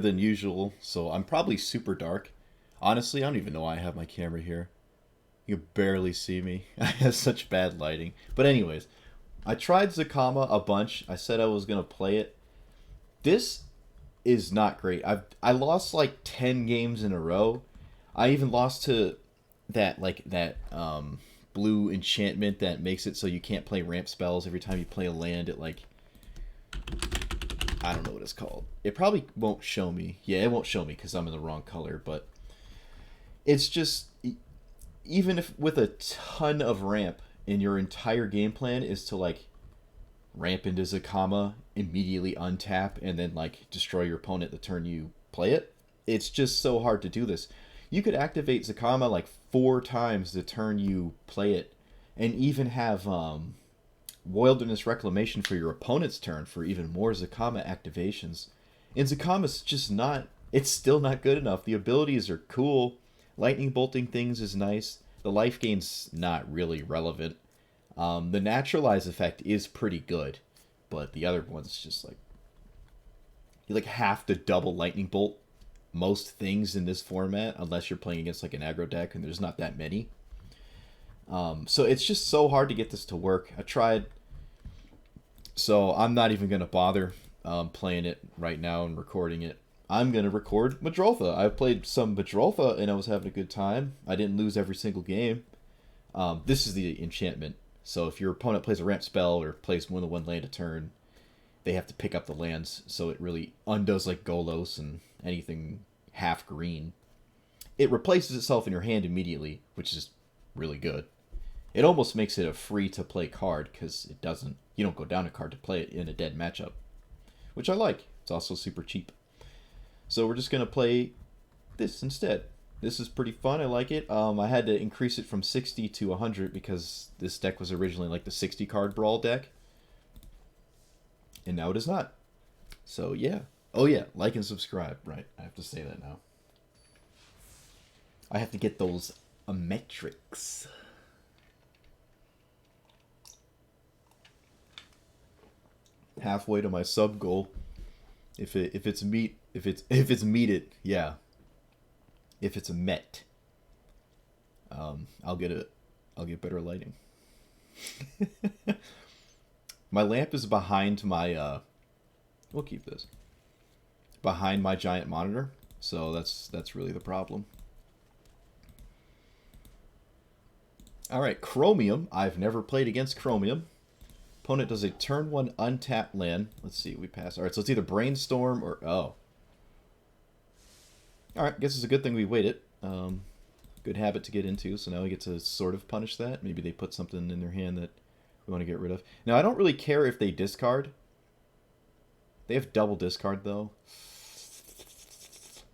than usual, so I'm probably super dark. Honestly, I don't even know why I have my camera here. You can barely see me. I have such bad lighting. But anyways, I tried Zakama a bunch. I said I was gonna play it. This is not great. I lost like 10 games in a row. I even lost to that blue enchantment that makes it so you can't play ramp spells every time you play a land. It like I don't know what it's called. It probably won't show me. Yeah, it won't show me because I'm in the wrong color. But it's just even if with a ton of ramp and your entire game plan is to like ramp into Zakama, immediately untap, and then like destroy your opponent the turn you play it. It's just so hard to do this. You could activate Zakama like 4 times the turn you play it, and even have Wilderness Reclamation for your opponent's turn for even more Zakama activations. And Zakama's just not. It's still not good enough. The abilities are cool. Lightning bolting things is nice. The life gain's not really relevant. The naturalize effect is pretty good, but the other one's just like you like have to double lightning bolt most things in this format unless you're playing against like an aggro deck and there's not that many. So it's just so hard to get this to work. I tried, so I'm not even gonna bother playing it right now and recording it. I'm gonna record Muldrotha. I've played some Muldrotha and I was having a good time. I didn't lose every single game. This is the enchantment. So if your opponent plays a ramp spell or plays more than one land a turn, they have to pick up the lands. So it really undoes like Golos and anything half green. It replaces itself in your hand immediately, which is really good. It almost makes it a free to play card because it doesn't. You don't go down a card to play it in a dead matchup, which I like. It's also super cheap. So we're just gonna play this instead. This is pretty fun. I like it. I had to increase it from 60 to 100 because this deck was originally like the 60 card Brawl deck. And now it is not. So yeah. Oh yeah, like and subscribe. Right, I have to say that now. I have to get those metrics. Halfway to my sub goal. If it's meted, yeah. If it's a met, I'll get better lighting. My lamp is behind my we'll keep this. Behind my giant monitor, so that's really the problem. All right, Chromium. I've never played against Chromium. Opponent does a turn 1 untapped land. Let's see, we pass. All right, so it's either Brainstorm or oh. All right, guess it's a good thing we waited. Good habit to get into, so now we get to sort of punish that. Maybe they put something in their hand that we want to get rid of. Now, I don't really care if they discard. They have double discard, though.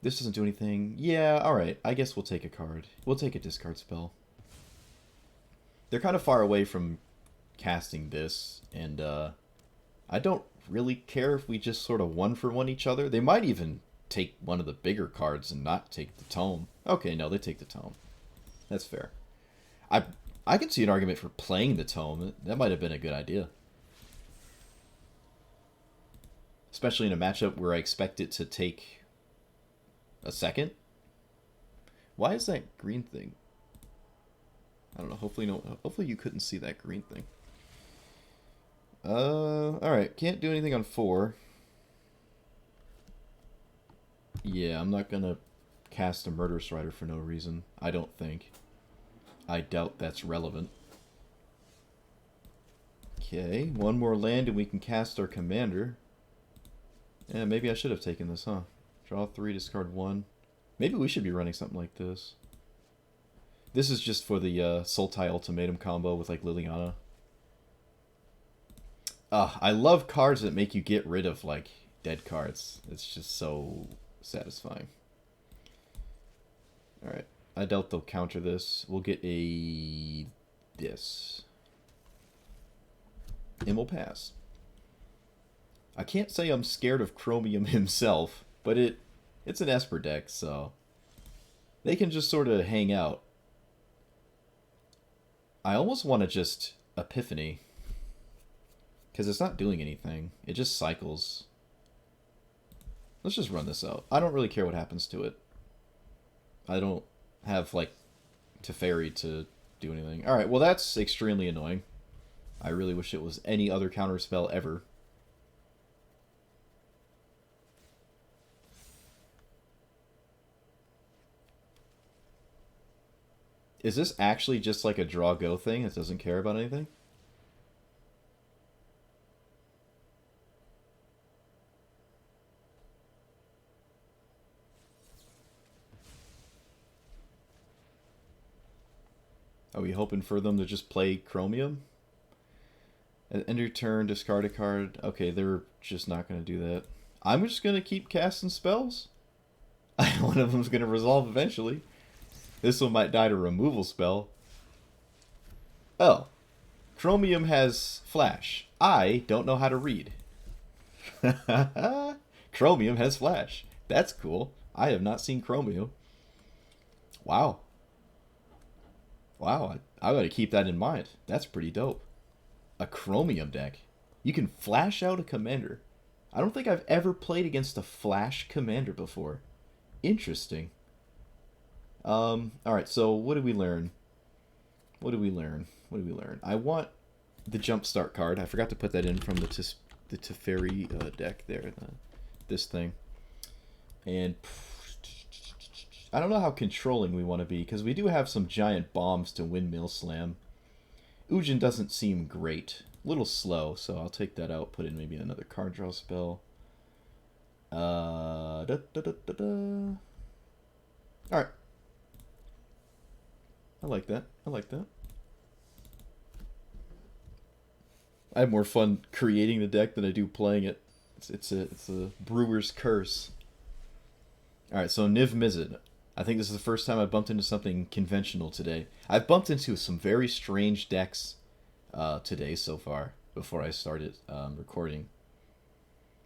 This doesn't do anything. Yeah, alright. I guess we'll take a card. We'll take a discard spell. They're kind of far away from casting this, and I don't really care if we just sort of one for one each other. They might even take one of the bigger cards and not take the tome. Okay, no, they take the tome. That's fair. I can see an argument for playing the tome. That might have been a good idea. Especially in a matchup where I expect it to take a second. Why is that green thing? I don't know. Hopefully you couldn't see that green thing. Alright. Can't do anything on 4. Yeah, I'm not gonna cast a Murderous Rider for no reason. I don't think. I doubt that's relevant. Okay, one more land and we can cast our commander. Yeah, maybe I should have taken this, huh? Draw 3, discard 1. Maybe we should be running something like this. This is just for the Sultai Ultimatum combo with like Liliana. I love cards that make you get rid of like dead cards. It's just so satisfying. Alright. I doubt they'll counter this. We'll get a this. And we'll pass. I can't say I'm scared of Chromium himself, but it's an Esper deck, so they can just sort of hang out. I almost want to just Epiphany, because it's not doing anything. It just cycles. Let's just run this out. I don't really care what happens to it. I don't have, like, Teferi to do anything. Alright, well that's extremely annoying. I really wish it was any other counter spell ever. Is this actually just like a draw-go thing that doesn't care about anything? Are we hoping for them to just play Chromium? End your turn, discard a card. Okay, they're just not going to do that. I'm just going to keep casting spells. One of them's going to resolve eventually. This one might die to removal spell. Oh. Chromium has Flash. I don't know how to read. Chromium has Flash. That's cool. I have not seen Chromium. Wow. Wow, I gotta keep that in mind. That's pretty dope. A Chromium deck. You can flash out a commander. I don't think I've ever played against a flash commander before. Interesting. Alright, so what did we learn? What did we learn? What did we learn? I want the Jumpstart card. I forgot to put that in from the Teferi deck there. This thing. And I don't know how controlling we want to be, because we do have some giant bombs to Windmill Slam. Ujin doesn't seem great. A little slow, so I'll take that out, put in maybe another card draw spell. Alright. I like that. I like that. I have more fun creating the deck than I do playing it. It's a brewer's curse. Alright, so Niv Mizzet. I think this is the first time I bumped into something conventional today. I've bumped into some very strange decks today so far, before I started recording.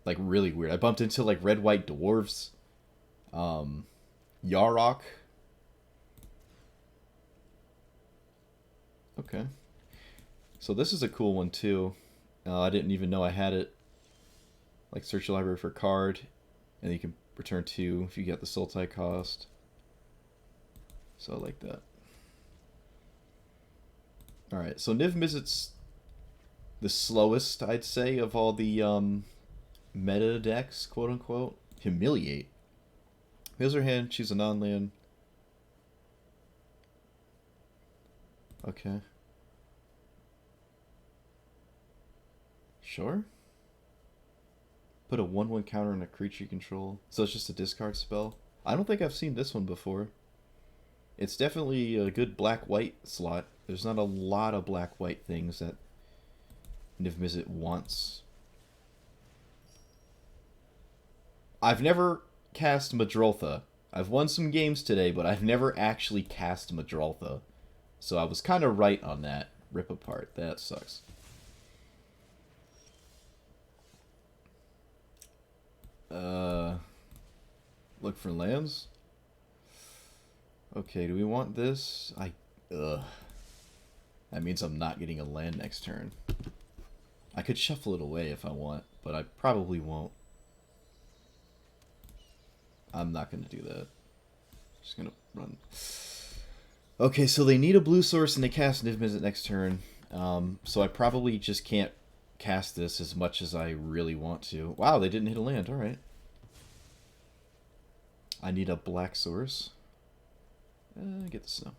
Like, really weird. I bumped into, like, red-white dwarves. Yarok. Okay. So this is a cool one, too. I didn't even know I had it. Like, search your library for a card, and you can return 2 if you get the Sultai cost. So I like that. Alright, so Niv Mizzet's the slowest, I'd say, of all the meta decks, quote-unquote. Humiliate. Here's her hand, choose a non-land. Okay. Sure. Put a 1/1 counter on a creature you control. So it's just a discard spell? I don't think I've seen this one before. It's definitely a good black-white slot. There's not a lot of black-white things that Niv Mizzet wants. I've never cast Muldrotha. I've won some games today, but I've never actually cast Muldrotha. So I was kind of right on that. Rip apart. That sucks. Look for lands. Okay, do we want this? That means I'm not getting a land next turn. I could shuffle it away if I want, but I probably won't. I'm not going to do that. Just going to run. Okay, so they need a blue source and they cast Niv Mizzet next turn. So I probably just can't cast this as much as I really want to. Wow, they didn't hit a land. Alright. I need a black source. Get the snow.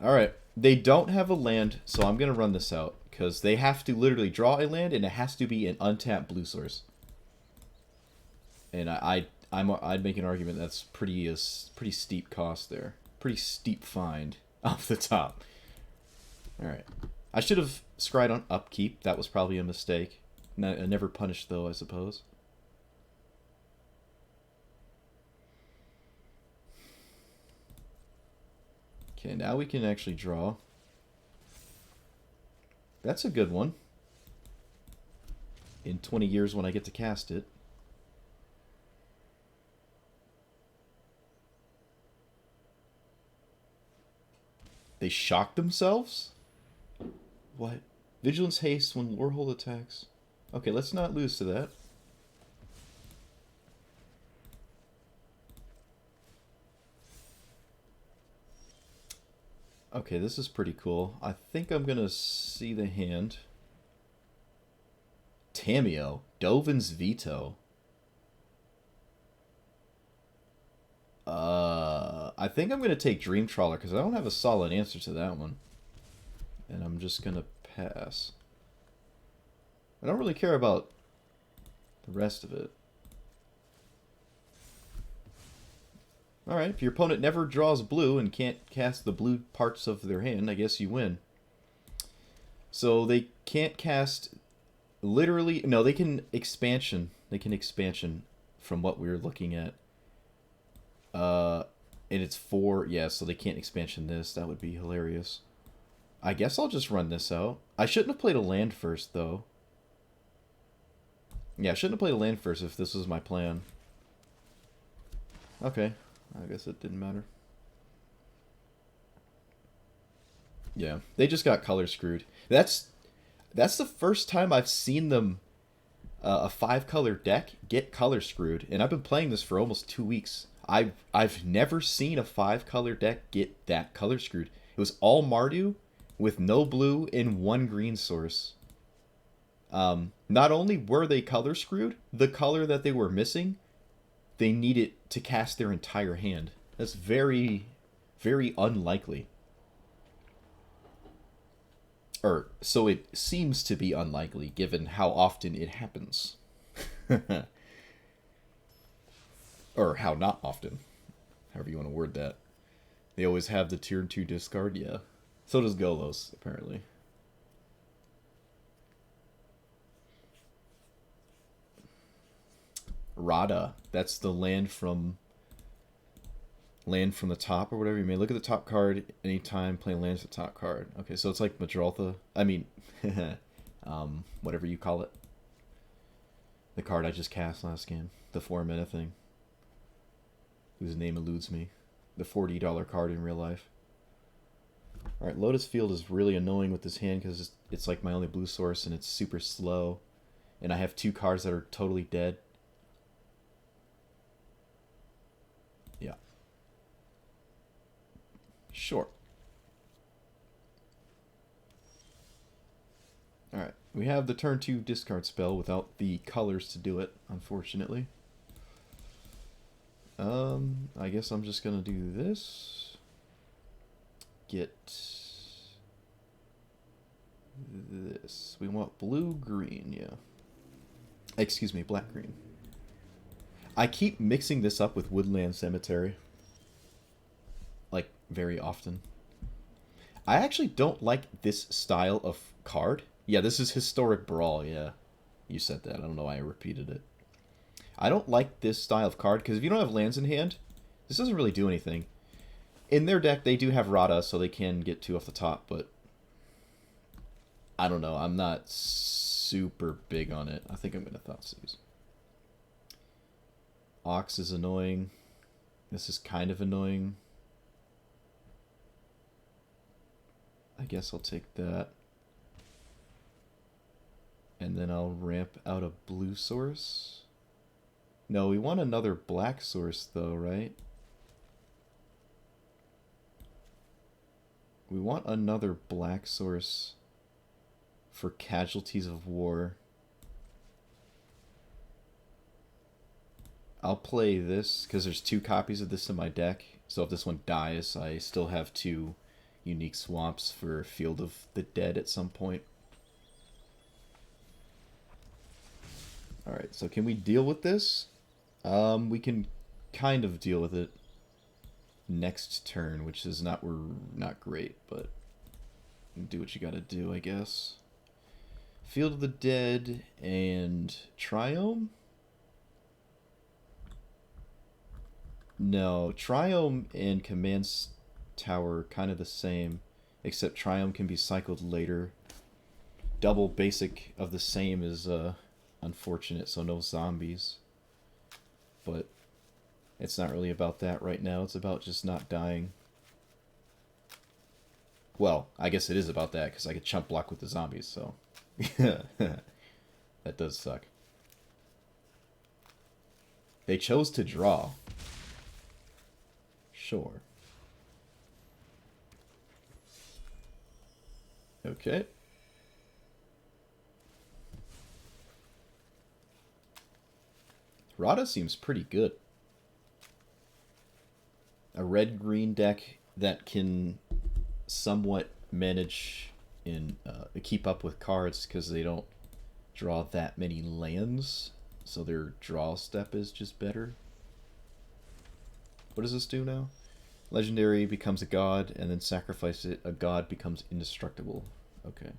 Alright. They don't have a land, so I'm going to run this out. Because they have to literally draw a land, and it has to be an untapped blue source. And I'd make an argument that's pretty steep cost there. Pretty steep find off the top. Alright. I should have scryed on upkeep. That was probably a mistake. Never punished, though, I suppose. Okay, now we can actually draw. That's a good one. In 20 years when I get to cast it. They shock themselves? What? Vigilance haste when Lorehold attacks. Okay, let's not lose to that. Okay, this is pretty cool. I think I'm gonna see the hand. Tamio, Dovin's Veto. I think I'm gonna take Dream Trawler because I don't have a solid answer to that one. And I'm just gonna pass. I don't really care about the rest of it. Alright, if your opponent never draws blue and can't cast the blue parts of their hand, I guess you win. So they can't cast literally... No, they can expansion. They can expansion from what we were looking at. And it's 4... Yeah, so they can't expansion this. That would be hilarious. I guess I'll just run this out. I shouldn't have played a land first, though. Yeah, I shouldn't have played a land first if this was my plan. Okay. I guess it didn't matter. Yeah, they just got color screwed. That's the first time I've seen them, a 5-color deck, get color screwed. And I've been playing this for almost 2 weeks. I've never seen a 5-color deck get that color screwed. It was all Mardu with no blue and 1 green source. Not only were they color screwed, the color that they were missing, they needed to cast their entire hand. That's very, very unlikely. Or, so it seems to be unlikely, given how often it happens. Or how not often. However you want to word that. They always have the tier 2 discard, yeah. So does Golos, apparently. Rada. That's the land from the top or whatever. You may look at the top card anytime, play land as the top card. Okay, so it's like Muldrotha. I mean, whatever you call it. The card I just cast last game. The 4-mana thing. Whose name eludes me. The $40 card in real life. Alright, Lotus Field is really annoying with this hand because it's like my only blue source and it's super slow. And I have 2 cards that are totally dead. Yeah. Sure. Alright, we have the turn 2 discard spell without the colors to do it, unfortunately. I guess I'm just gonna do this. Get this. We want blue-green, yeah. Excuse me, black-green. I keep mixing this up with Woodland Cemetery. Like, very often. I actually don't like this style of card. Yeah, this is Historic Brawl, yeah. You said that. I don't know why I repeated it. I don't like this style of card, because if you don't have lands in hand, this doesn't really do anything. In their deck, they do have Rada, so they can get 2 off the top, but... I don't know. I'm not super big on it. I think I'm going to Thoughtseize. Ox is annoying. This is kind of annoying. I guess I'll take that. And then I'll ramp out a blue source. No, we want another black source though, right? We want another black source for Casualties of War. I'll play this because there's 2 copies of this in my deck. So if this one dies, I still have 2 unique swamps for Field of the Dead at some point. Alright, so can we deal with this? We can kind of deal with it next turn, which is not great, but do what you gotta do, I guess. Field of the Dead and Triome? No, Triome and Command Tower kind of the same, except Triome can be cycled later. Double basic of the same is unfortunate, so no zombies. But it's not really about that right now. It's about just not dying. Well, I guess it is about that, because I could chump block with the zombies, so... That does suck. They chose to draw. Sure. Okay. Rada seems pretty good. A red-green deck that can somewhat manage and keep up with cards because they don't draw that many lands, so their draw step is just better. What does this do now? Legendary becomes a god, and then sacrifice it. A god becomes indestructible. Okay.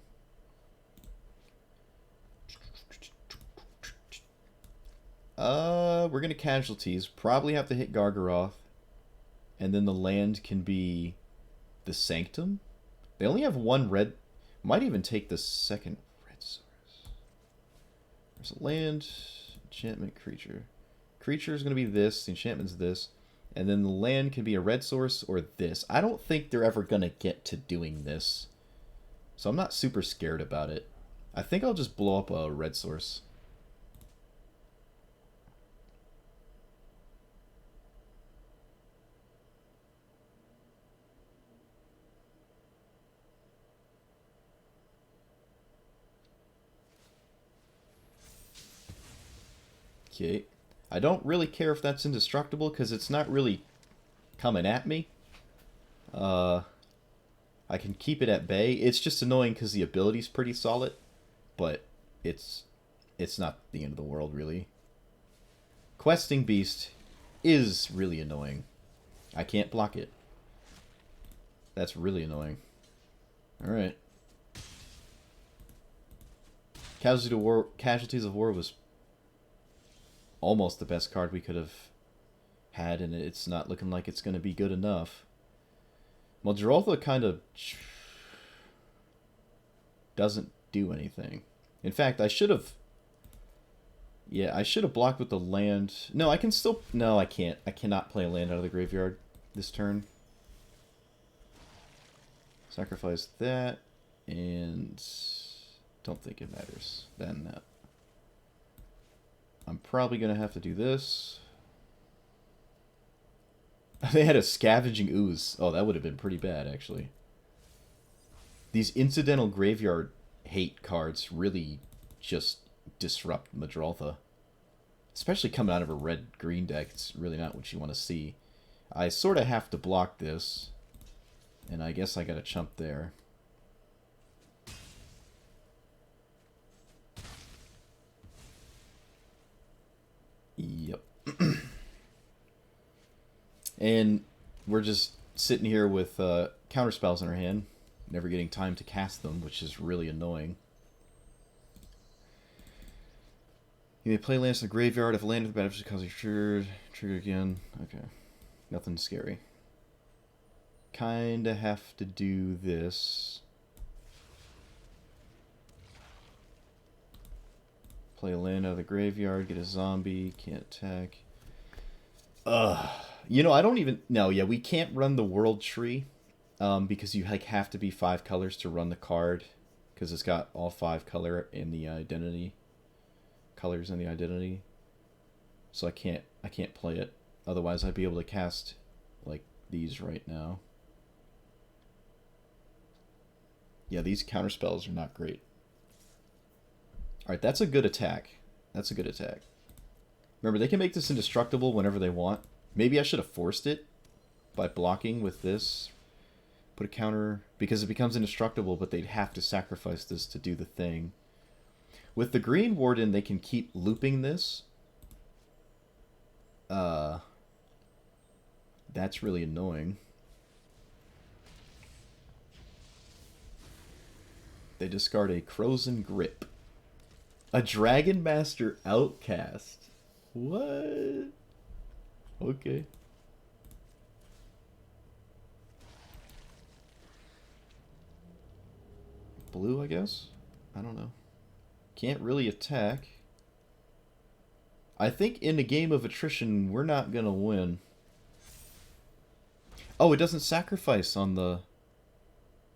We're gonna casualties. Probably have to hit Gargaroth. And then the land can be the Sanctum. They only have one red. Might even take the second red source. There's a land, enchantment, creature. Creature is going to be this, the enchantment's this. And then the land can be a red source or this. I don't think they're ever going to get to doing this. So I'm not super scared about it. I think I'll just blow up a red source. Okay. I don't really care if that's indestructible because it's not really coming at me. I can keep it at bay. It's just annoying because the ability's pretty solid, but it's not the end of the world, really. Questing Beast is really annoying. I can't block it. That's really annoying. Alright. Casualties of War was almost the best card we could have had, and it's not looking like it's going to be good enough. Muldrotha kind of doesn't do anything. In fact, I should have... Yeah, I should have blocked with the land. No, I can still... No, I can't. I cannot play a land out of the graveyard this turn. Sacrifice that, and... Don't think it matters. Then that. I'm probably going to have to do this. They had a Scavenging Ooze. Oh, that would have been pretty bad, actually. These incidental graveyard hate cards really just disrupt Muldrotha. Especially coming out of a red-green deck. It's really not what you want to see. I sort of have to block this. And I guess I got to chump there. Yep. And we're just sitting here with counterspells in our hand, never getting time to cast them, which is really annoying. You may play lands in the graveyard if a land of the battlefield causes trigger again. Okay. Nothing scary. Kinda have to do this. Play a land out of the graveyard, get a zombie, can't attack. You know, I don't even... No, yeah, we can't run the World Tree. Because you like have to be 5 colors to run the card. Because it's got all 5 color in the identity. Colors in the identity. So I can't play it. Otherwise I'd be able to cast like these right now. Yeah, these counterspells are not great. Alright, that's a good attack. That's a good attack. Remember, they can make this indestructible whenever they want. Maybe I should have forced it by blocking with this. Put a counter, because it becomes indestructible, but they'd have to sacrifice this to do the thing. With the Green Warden, they can keep looping this. That's really annoying. They discard a Frozen Grip. A Dragon Master Outcast. What? Okay. Blue, I guess? I don't know. Can't really attack. I think in a game of attrition, we're not gonna win. Oh, it doesn't sacrifice on the...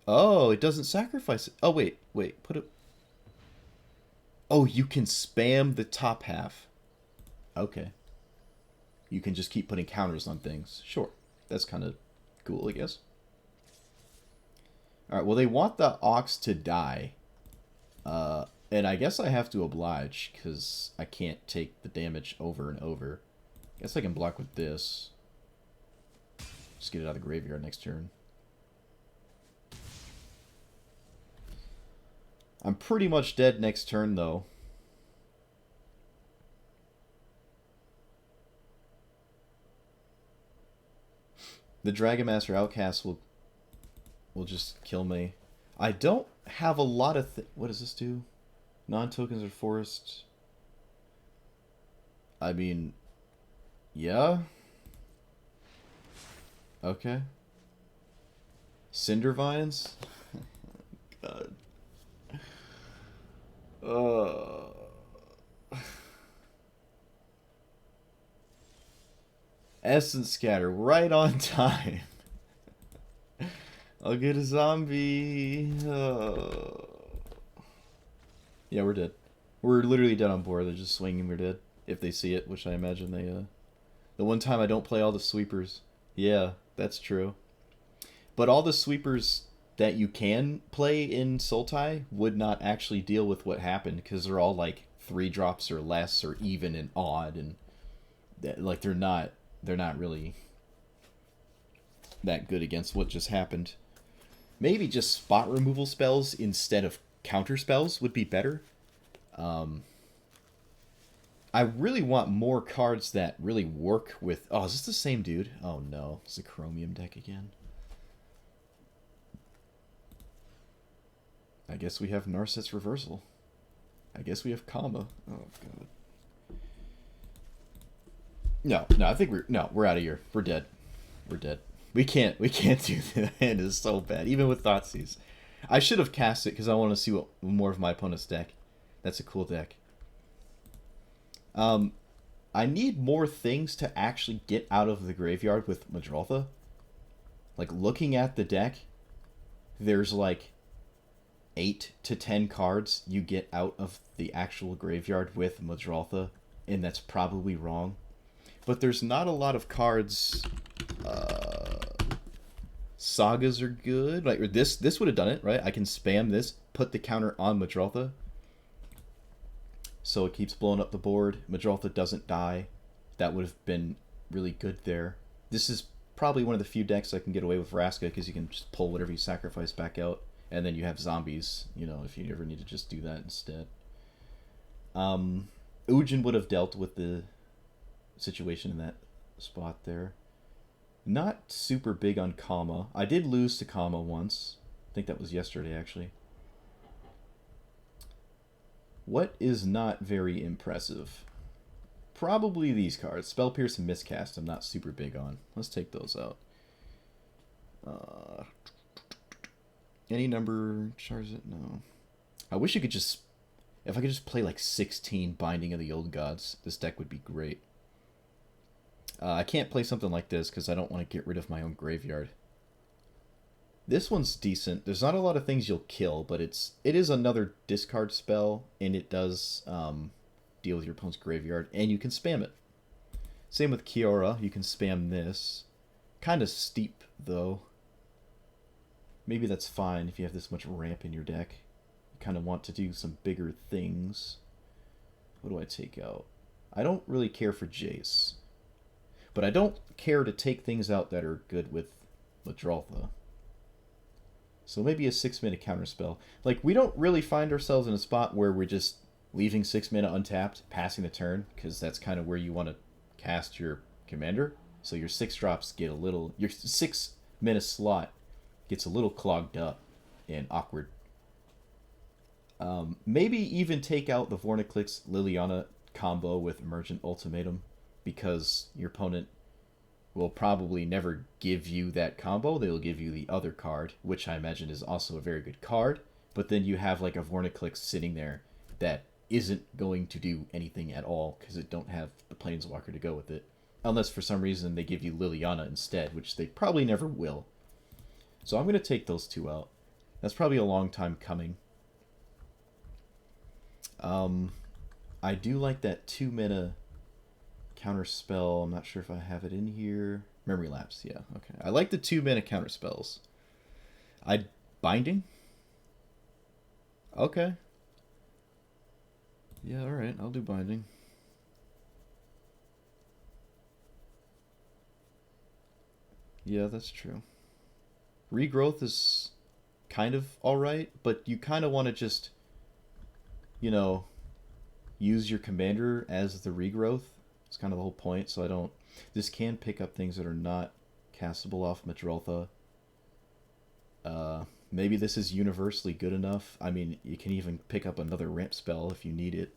Oh, it doesn't sacrifice it. Oh, wait. Put it... Oh, you can spam the top half. Okay. You can just keep putting counters on things. Sure. That's kind of cool, I guess. Alright, well, they want the Ox to die. And I guess I have to oblige, because I can't take the damage over and over. I guess I can block with this. Just get it out of the graveyard next turn. I'm pretty much dead next turn, though. The Dragon Master Outcast will just kill me. I don't have a lot of... What does this do? Non-tokens are forced. I mean... Yeah? Okay. Cinder Vines? God. Essence Scatter, right on time. I'll get a zombie. Yeah, we're dead. We're literally dead on board. They're just swinging. We're dead. If they see it, which I imagine they... The one time I don't play all the sweepers. Yeah, that's true. But all the sweepers that you can play in Sultai would not actually deal with what happened, because they're all like 3 drops or less, or even and odd, and like they're not really that good against what just happened. Maybe just spot removal spells instead of counter spells would be better. I really want more cards that really work with... Oh, is this the same dude? Oh no, it's a Chromium deck again. I guess we have Narset's Reversal. I guess we have Kama. Oh god. No, I think we're out of here. We're dead. We're dead. We can't do that. The hand is so bad, even with Thoughtseize. I should have cast it because I want to see what more of my opponent's deck. That's a cool deck. I need more things to actually get out of the graveyard with Muldrotha. Like, looking at the deck, there's like 8 to 10 cards you get out of the actual graveyard with Muldrotha, and that's probably wrong. But there's not a lot of cards. Sagas are good. Like, this would have done it, right? I can spam this, put the counter on Muldrotha, so it keeps blowing up the board. Muldrotha doesn't die. That would have been really good there. This is probably one of the few decks I can get away with Vraska, because you can just pull whatever you sacrifice back out, and then you have zombies, you know, if you ever need to just do that instead. Ujin would have dealt with the situation in that spot there. Not super big on Kama. I did lose to Kama once. I think that was yesterday, actually. What is not very impressive? Probably these cards. Spell Pierce and Miscast I'm not super big on. Let's take those out. Any number charges it? No. I wish you could just... If I could just play like 16 Binding of the Old Gods, this deck would be great. I can't play something like this because I don't want to get rid of my own graveyard. This one's decent. There's not a lot of things you'll kill, but it is another discard spell, and it does deal with your opponent's graveyard, and you can spam it. Same with Kiora, you can spam this. Kind of steep, though. Maybe that's fine if you have this much ramp in your deck. You kind of want to do some bigger things. What do I take out? I don't really care for Jace. But I don't care to take things out that are good with Muldrotha. So maybe a 6-mana counterspell. Like, we don't really find ourselves in a spot where we're just leaving 6 mana untapped, passing the turn, because that's kind of where you want to cast your commander. So your 6 drops get a little... Your 6 mana slot gets a little clogged up and awkward. Maybe even take out the Vorniclix Liliana combo with Emergent Ultimatum, because your opponent will probably never give you that combo. They'll give you the other card, which I imagine is also a very good card. But then you have like a Vorniclix sitting there that isn't going to do anything at all because it don't have the Planeswalker to go with it. Unless for some reason they give you Liliana instead, which they probably never will. So I'm going to take those 2 out. That's probably a long time coming. Um, I do like that 2 mana counter spell. I'm not sure if I have it in here. Memory lapse, yeah, okay. I like the 2 mana counter spells. I binding? Okay. Yeah, alright, I'll do binding. Yeah, that's true. Regrowth is kind of alright, but you kind of want to just, you know, use your commander as the regrowth. It's kind of the whole point, so I don't... This can pick up things that are not castable off Muldrotha. Maybe this is universally good enough. I mean, you can even pick up another ramp spell if you need it.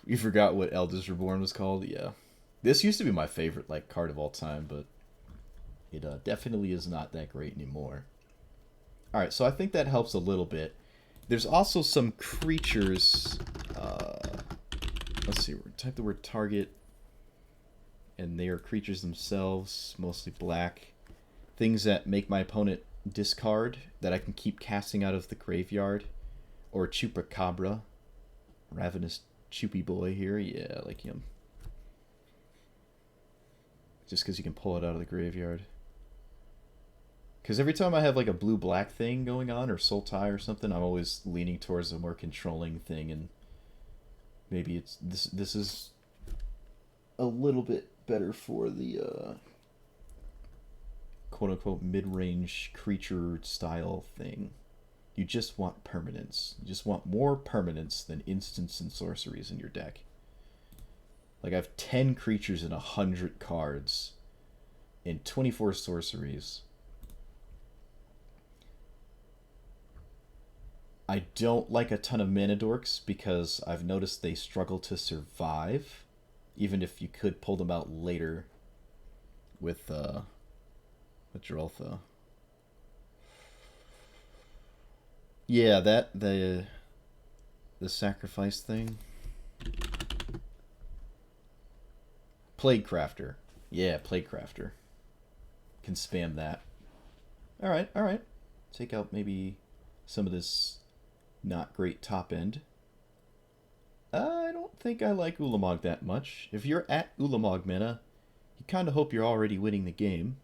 You forgot what Eldest Reborn was called? Yeah. This used to be my favorite like card of all time, but it definitely is not that great anymore. Alright, so I think that helps a little bit. There's also some creatures. Let's see, we're type the word target, and they are creatures themselves, mostly black. Things that make my opponent discard that I can keep casting out of the graveyard. Or Chupacabra. Ravenous Choopy boy here. Yeah, I like him. Just because you can pull it out of the graveyard. Because every time I have like a blue-black thing going on, or Soul Tie or something, I'm always leaning towards a more controlling thing, and maybe it's this is a little bit better for the quote-unquote mid-range creature style thing. You just want permanence. You just want more permanence than instants and sorceries in your deck. Like I have 10 creatures and 100 cards and 24 sorceries. I don't like a ton of mana dorks because I've noticed they struggle to survive, even if you could pull them out later with Muldrotha. Yeah, the sacrifice thing. Plague Crafter. Yeah, Plague Crafter. Can spam that. Alright, alright. Take out maybe some of this not great top end. I don't think I like Ulamog that much. If you're at Ulamog mana, you kind of hope you're already winning the game.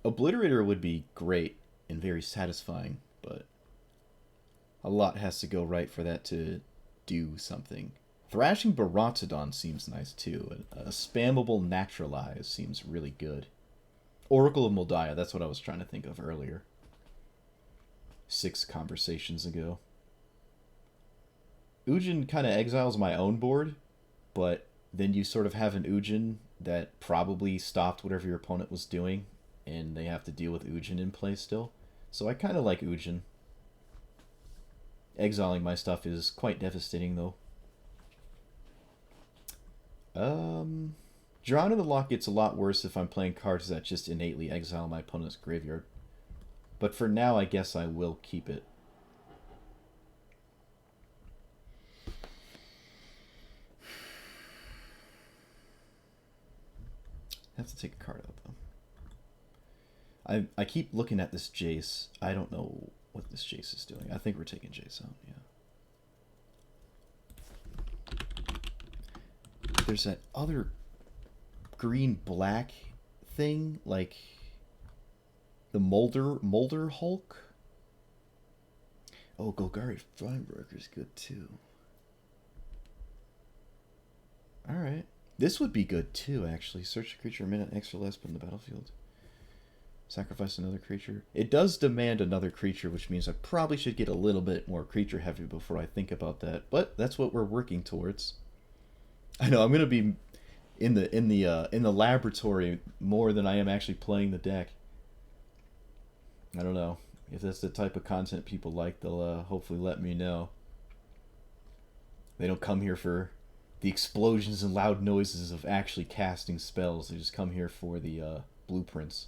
Obliterator would be great and very satisfying, but a lot has to go right for that to do something. Thrashing Baratodon seems nice too. A spammable Naturalize seems really good. Oracle of Moldiah, that's what I was trying to think of earlier. 6 conversations ago. Ujin kind of exiles my own board, but then you sort of have an Ujin that probably stopped whatever your opponent was doing, and they have to deal with Ujin in play still. So I kind of like Ujin. Exiling my stuff is quite devastating, though. Drown in the Loch gets a lot worse if I'm playing cards that just innately exile my opponent's graveyard. But for now, I guess I will keep it. I have to take a card out, though. I keep looking at this Jace. I don't know what this Jace is doing. I think we're taking Jace out, yeah. There's that other green-black thing, like the Molder Hulk. Oh, Golgari Finebreaker's good too. Alright. This would be good too, actually. Search a creature a minute extra less put in the battlefield. Sacrifice another creature. It does demand another creature, which means I probably should get a little bit more creature heavy before I think about that. But that's what we're working towards. I know I'm gonna be in the laboratory more than I am actually playing the deck. I don't know if that's the type of content people like. They'll hopefully let me know. They don't come here for the explosions and loud noises of actually casting spells. They just come here for the blueprints.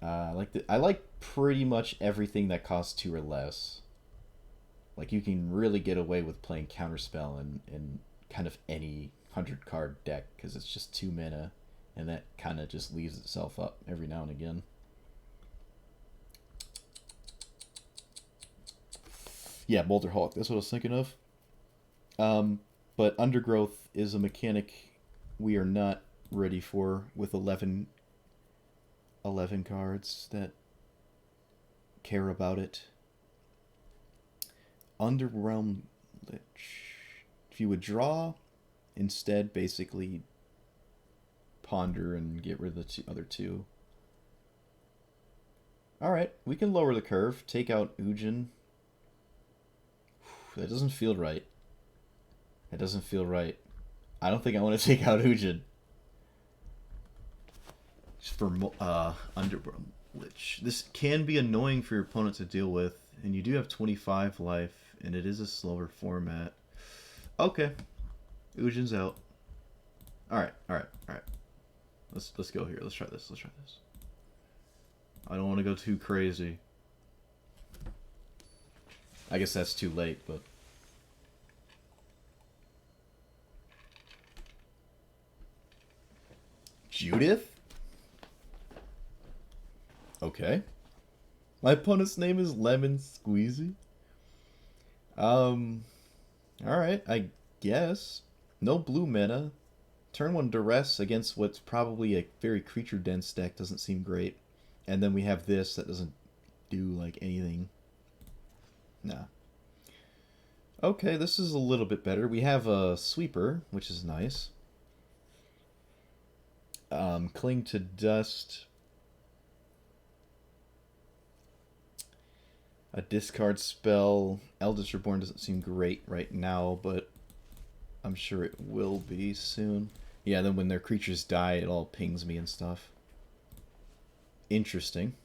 I like pretty much everything that costs 2 or less. Like you can really get away with playing Counterspell in kind of any 100 card deck because it's just 2 mana, and that kind of just leaves itself up every now and again. Yeah, Boulder Hulk. That's what I was thinking of. But Undergrowth is a mechanic we are not ready for with 11 cards that care about it. Underrealm Lich. If you would draw, instead basically ponder and get rid of the other two. Alright, we can lower the curve. Take out Ujin. That doesn't feel right. That doesn't feel right. I don't think I want to take out Ujin. Just for Underworld Lich. This can be annoying for your opponent to deal with, and you do have 25 life, and it is a slower format. Okay. Ujin's out. Alright. Let's go here. Let's try this. I don't want to go too crazy. I guess that's too late, but... Judith? Okay. My opponent's name is Lemon Squeezy. Alright, I guess. No blue mana. Turn 1 Duress against what's probably a very creature-dense deck doesn't seem great. And then we have this that doesn't do, like, anything. Nah. Okay, this is a little bit better. We have a Sweeper, which is nice. Cling to Dust. A discard spell. Eldritch Reborn doesn't seem great right now, but I'm sure it will be soon. Yeah, then when their creatures die, it all pings me and stuff. Interesting.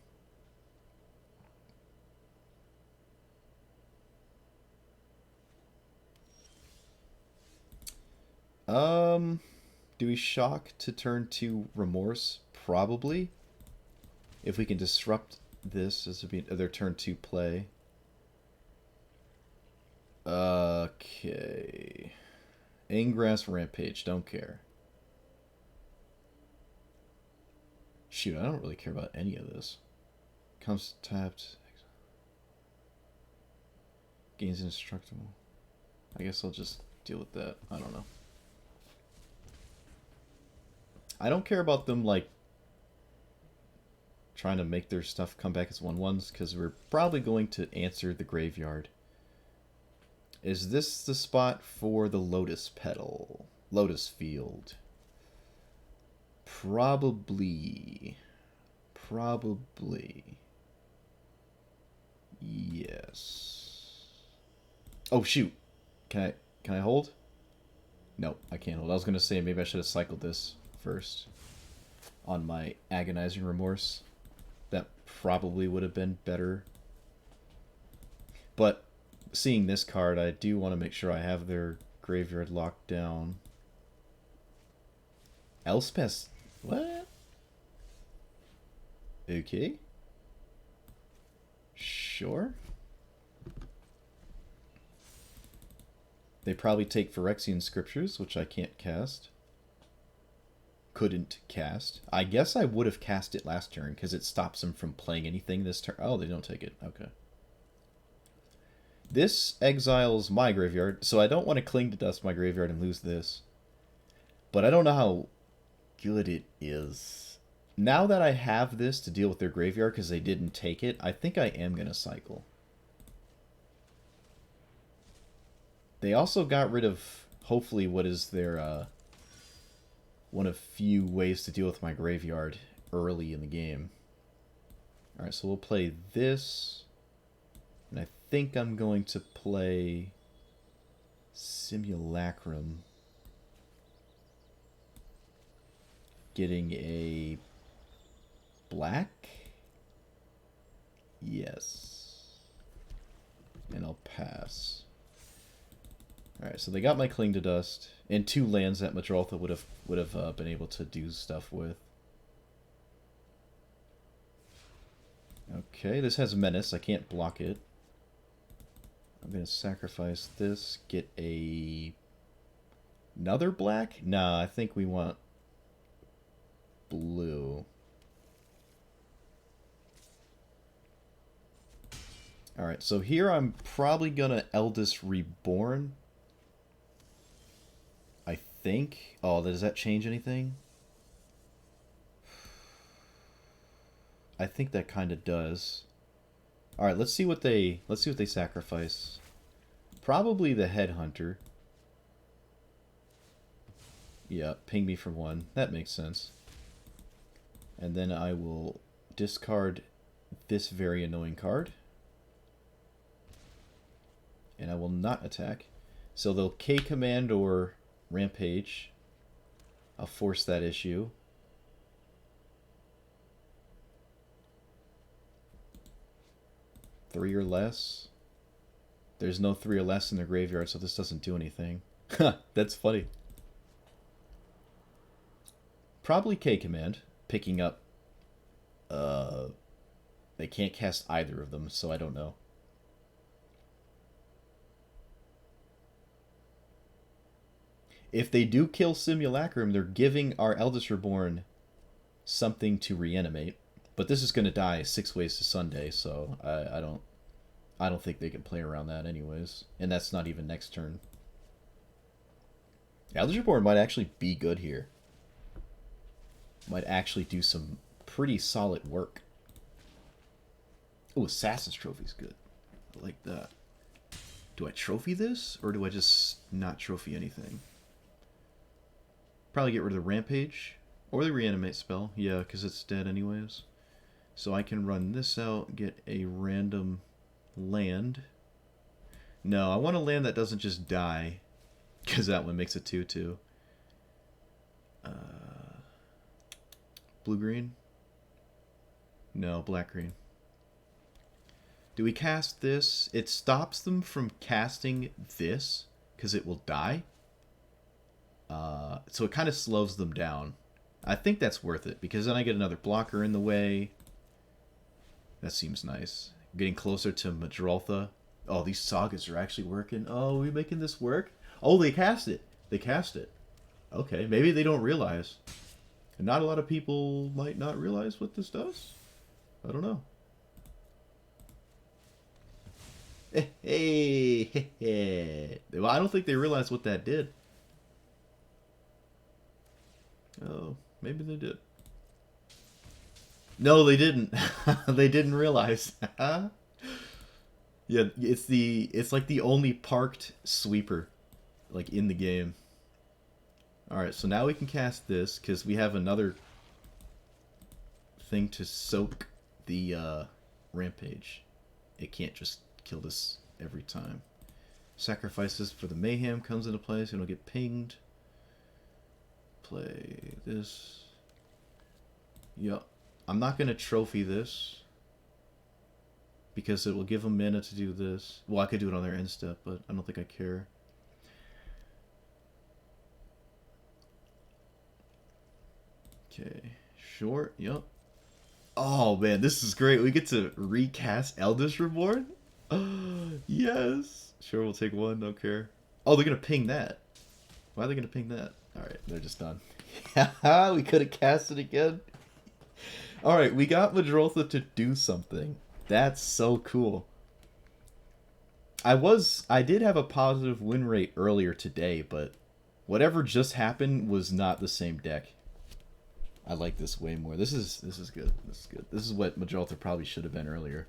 Do we shock to turn 2 Remorse? Probably. If we can disrupt this as their turn 2 play. Okay. Ingrass Rampage, don't care. Shoot, I don't really care about any of this. Comes tapped. Gains indestructible. I guess I'll just deal with that. I don't know. I don't care about them, like, trying to make their stuff come back as 1/1s, because we're probably going to answer the graveyard. Is this the spot for the Lotus Petal? Lotus Field. Probably. Yes. Oh, shoot. Can I hold? No, I can't hold. I was going to say maybe I should have cycled this first on my Agonizing Remorse. That probably would have been better. But seeing this card, I do want to make sure I have their graveyard locked down. Elspeth? What? Okay. Sure. They probably take Phyrexian Scriptures, which I can't cast. Couldn't cast. I guess I would have cast it last turn, because it stops them from playing anything this turn. Oh, they don't take it. Okay. This exiles my graveyard, so I don't want to cling to dust my graveyard and lose this. But I don't know how good it is. Now that I have this to deal with their graveyard because they didn't take it, I think I am going to cycle. They also got rid of, hopefully, what is their, one of few ways to deal with my graveyard early in the game. Alright, so we'll play this. And I think I'm going to play Simulacrum. Getting a black? Yes. And I'll pass. Alright, so they got my Cling to Dust. And 2 lands that Muldrotha would have been able to do stuff with. Okay, this has Menace. I can't block it. I'm going to sacrifice this. Get another black? Nah, I think we want blue. Alright, so here I'm probably gonna Eldest Reborn. I think. Oh, does that change anything? I think that kind of does. Alright, let's see what they sacrifice. Probably the Headhunter. Yeah, ping me for 1. That makes sense. And then I will discard this very annoying card. And I will not attack. So they'll K command or Rampage. I'll force that issue. Three or less. There's no 3 or less in the graveyard, so this doesn't do anything. That's funny. Probably K command, picking up. They can't cast either of them, so I don't know. If they do kill Simulacrum, they're giving our Eldest Reborn something to reanimate. But this is going to die 6 ways to Sunday, so I don't think they can play around that anyways. And that's not even next turn. Eldest Reborn might actually be good here. Might actually do some pretty solid work. Oh, Assassin's Trophy's good. I like that. Do I trophy this, or do I just not trophy anything? Probably get rid of the Rampage. Or the Reanimate spell. Yeah, because it's dead anyways. So I can run this out, get a random land. No, I want a land that doesn't just die. Because that one makes a 2/2. Blue-green? No, black-green. Do we cast this? It stops them from casting this, because it will die. So it kind of slows them down. I think that's worth it, because then I get another blocker in the way. That seems nice. Getting closer to Muldrotha. Oh, these sagas are actually working. Oh, are we making this work? Oh, they cast it. They cast it. Okay, maybe they don't realize. And not a lot of people might not realize what this does. I don't know. Hey. Well, I don't think they realized what that did. Oh, maybe they did. No, they didn't. They didn't realize. Yeah, it's like the only parked sweeper, like, in the game. Alright, so now we can cast this, because we have another thing to soak the Rampage. It can't just kill this every time. Sacrifices for the Mayhem comes into play, so it'll get pinged. Play this. Yep. I'm not going to trophy this, because it will give them mana to do this. Well, I could do it on their end step, but I don't think I care. Okay, short, yep. Oh man, this is great. We get to recast Eldest Reborn? Yes! Sure, we'll take 1, don't care. Oh, they're gonna ping that. Why are they gonna ping that? Alright, they're just done. We could have cast it again. Alright, we got Muldrotha to do something. That's so cool. I did have a positive win rate earlier today, but whatever just happened was not the same deck. I like this way more. This is good. This is good. This is what Muldrotha probably should have been earlier.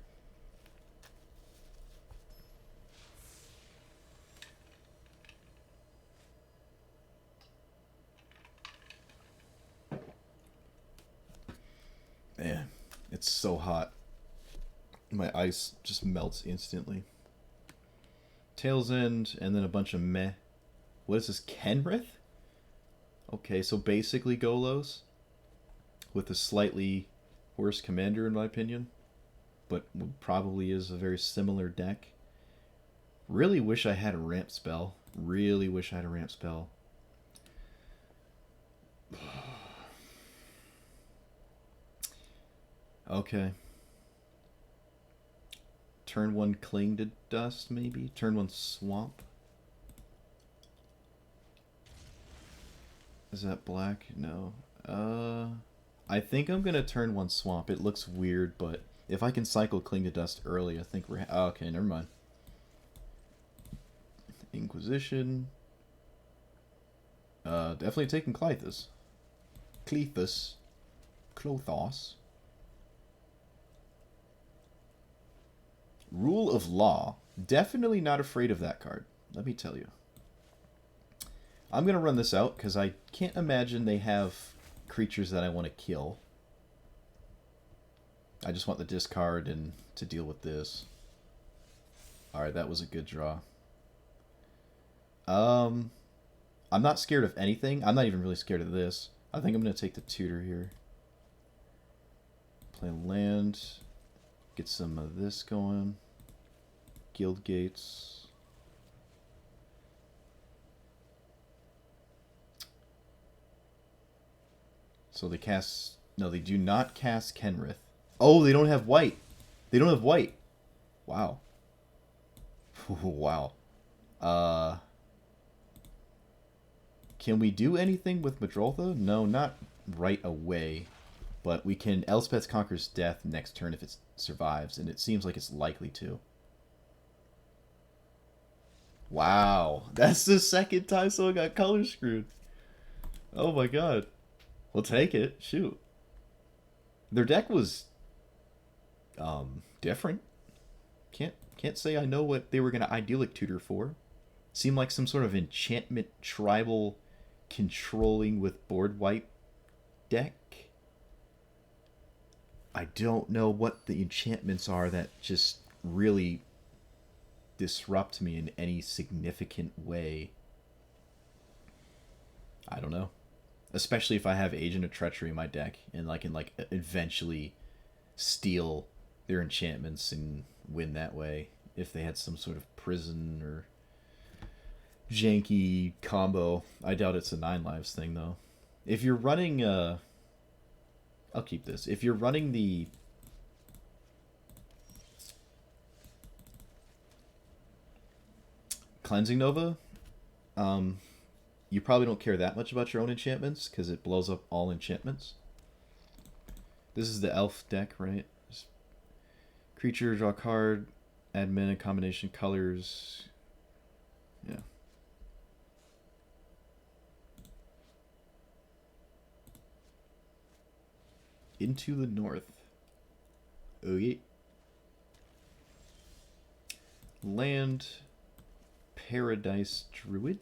Man, it's so hot. My ice just melts instantly. Tail's End, and then a bunch of meh. What is this, Kenrith? Okay, so basically Golos. With a slightly worse commander, in my opinion. But probably is a very similar deck. Really wish I had a ramp spell. Really wish I had a ramp spell. Okay. Turn 1 Cling to Dust, maybe? Turn 1 Swamp? Is that black? No. I think I'm gonna turn 1 Swamp. It looks weird, but If I can cycle Cling to Dust early, I think we're... Oh, okay, never mind. Inquisition. Definitely taking Cleithus. Cleithus. Clothos. Rule of Law. Definitely not afraid of that card. Let me tell you. I'm going to run this out because I can't imagine they have creatures that I want to kill. I just want the discard and to deal with this. Alright, that was a good draw. I'm not scared of anything. I'm not even really scared of this. I think I'm going to take the tutor here. Play land. Get some of this going. Guild Gates. So they cast... No, they do not cast Kenrith. Oh, they don't have white. They don't have white. Wow. Wow. Can we do anything with Muldrotha? No, not right away. But we can Elspeth Conquers Death next turn if it survives, and it seems like it's likely to. Wow. That's the second time someone got color screwed. Oh my god. We'll take it. Shoot. Their deck was different. Can't say I know what they were gonna idyllic tutor for. Seemed like some sort of enchantment tribal controlling with board wipe deck. I don't know what the enchantments are that just really disrupt me in any significant way. I don't know. Especially if I have Agent of Treachery in my deck and I can like eventually steal their enchantments and win that way. If they had some sort of prison or janky combo. I doubt it's a 9 lives thing though. If you're running I'll keep this. If you're running the Cleansing Nova, you probably don't care that much about your own enchantments because it blows up all enchantments. This is the elf deck, right? Just creature, draw a card, add mana, combination colors. Yeah. Into the North. Okay. Land. Paradise Druid.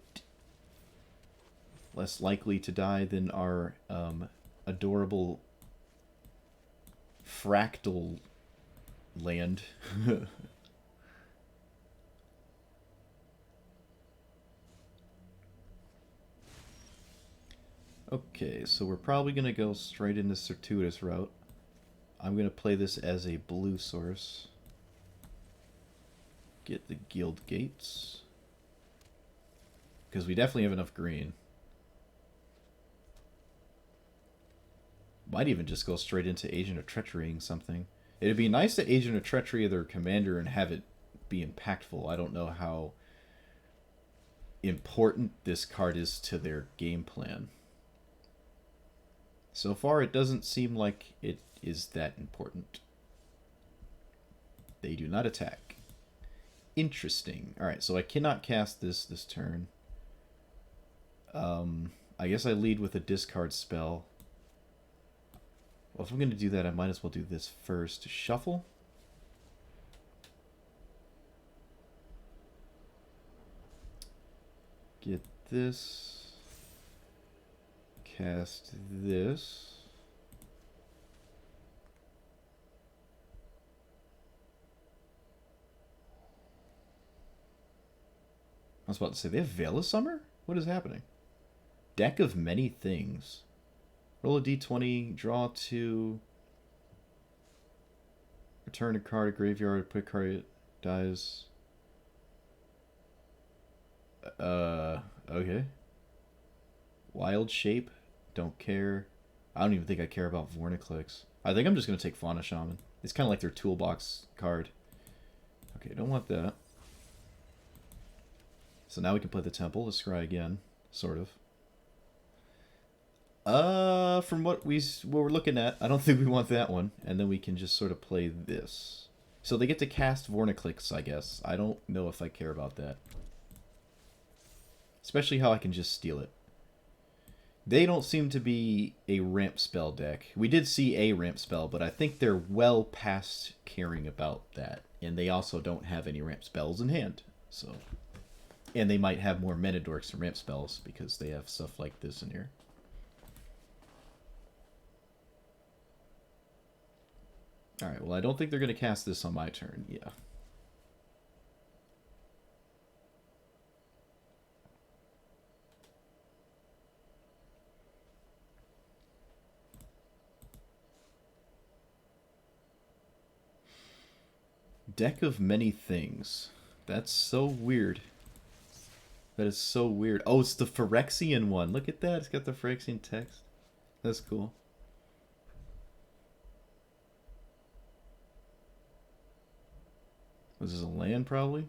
Less likely to die than our adorable fractal land. Okay, so we're probably going to go straight into Circuitous route. I'm going to play this as a blue source. Get the Guild Gates. Because we definitely have enough green. Might even just go straight into Agent of Treacherying something. It'd be nice to Agent of Treachery their commander and have it be impactful. I don't know how important this card is to their game plan. So far, it doesn't seem like it is that important. They do not attack. Interesting. Alright, so I cannot cast this turn. I guess I lead with a discard spell. Well, if I'm going to do that, I might as well do this first. Shuffle. Get this. Cast this. I was about to say, they have Veil of Summer? What is happening? Deck of Many Things. Roll a d20, draw 2. Return a card to graveyard, put a card, dies. Okay. Wild Shape, don't care. I don't even think I care about Vorniclix. I think I'm just going to take Fauna Shaman. It's kind of like their toolbox card. Okay, don't want that. So now we can play the Temple, the Scry again, sort of. From what we're looking at, I don't think we want that one. And then we can just sort of play this. So they get to cast Vorniclix, I guess. I don't know if I care about that. Especially how I can just steal it. They don't seem to be a ramp spell deck. We did see a ramp spell, but I think they're well past caring about that. And they also don't have any ramp spells in hand. So, and they might have more Menadorks than ramp spells because they have stuff like this in here. Alright, well I don't think they're going to cast this on my turn. Yeah. Deck of many things. That's so weird. That is so weird. Oh, it's the Phyrexian one. Look at that. It's got the Phyrexian text. That's cool. Was this a land, probably?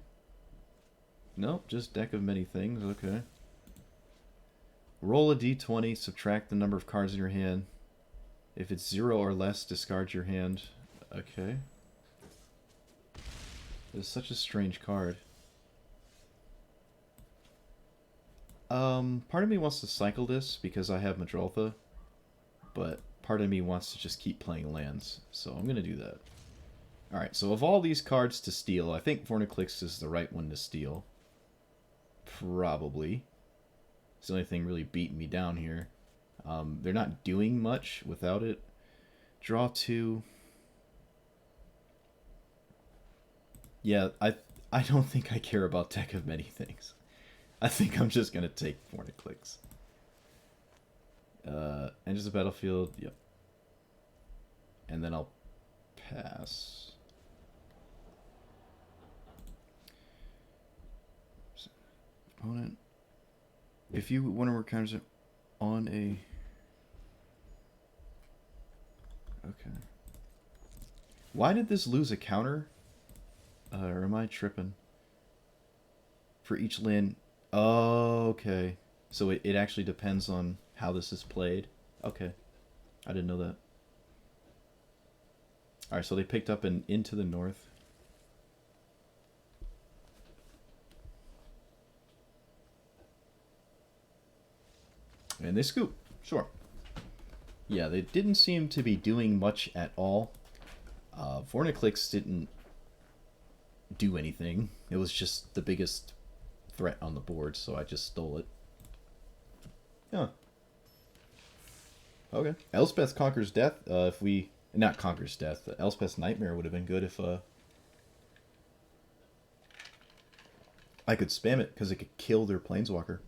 Nope, just deck of many things. Okay. Roll a d20, subtract the number of cards in your hand. If it's 0 or less, discard your hand. Okay. It's such a strange card. Part of me wants to cycle this because I have Muldrotha, but part of me wants to just keep playing lands, so I'm gonna do that. Alright, so of all these cards to steal, I think Vorniclix is the right one to steal. Probably. It's the only thing really beating me down here. They're not doing much without it. Draw 2. Yeah, I don't think I care about deck of many things. I think I'm just gonna take Vorniclix. Enters the battlefield, yep. And then I'll pass. Opponent. If you want to work counters on a... Okay. Why did this lose a counter? Or am I tripping? For each land... Oh, okay. So it actually depends on how this is played. Okay. I didn't know that. Alright, so they picked up an Into the North. And they scoop. Sure. Yeah, they didn't seem to be doing much at all. Vorniclix didn't do anything. It was just the biggest threat on the board, so I just stole it. Yeah. Okay. Elspeth Conquers Death. If we... Not Conquers Death. Elspeth's Nightmare would have been good if... I could spam it, because it could kill their Planeswalker.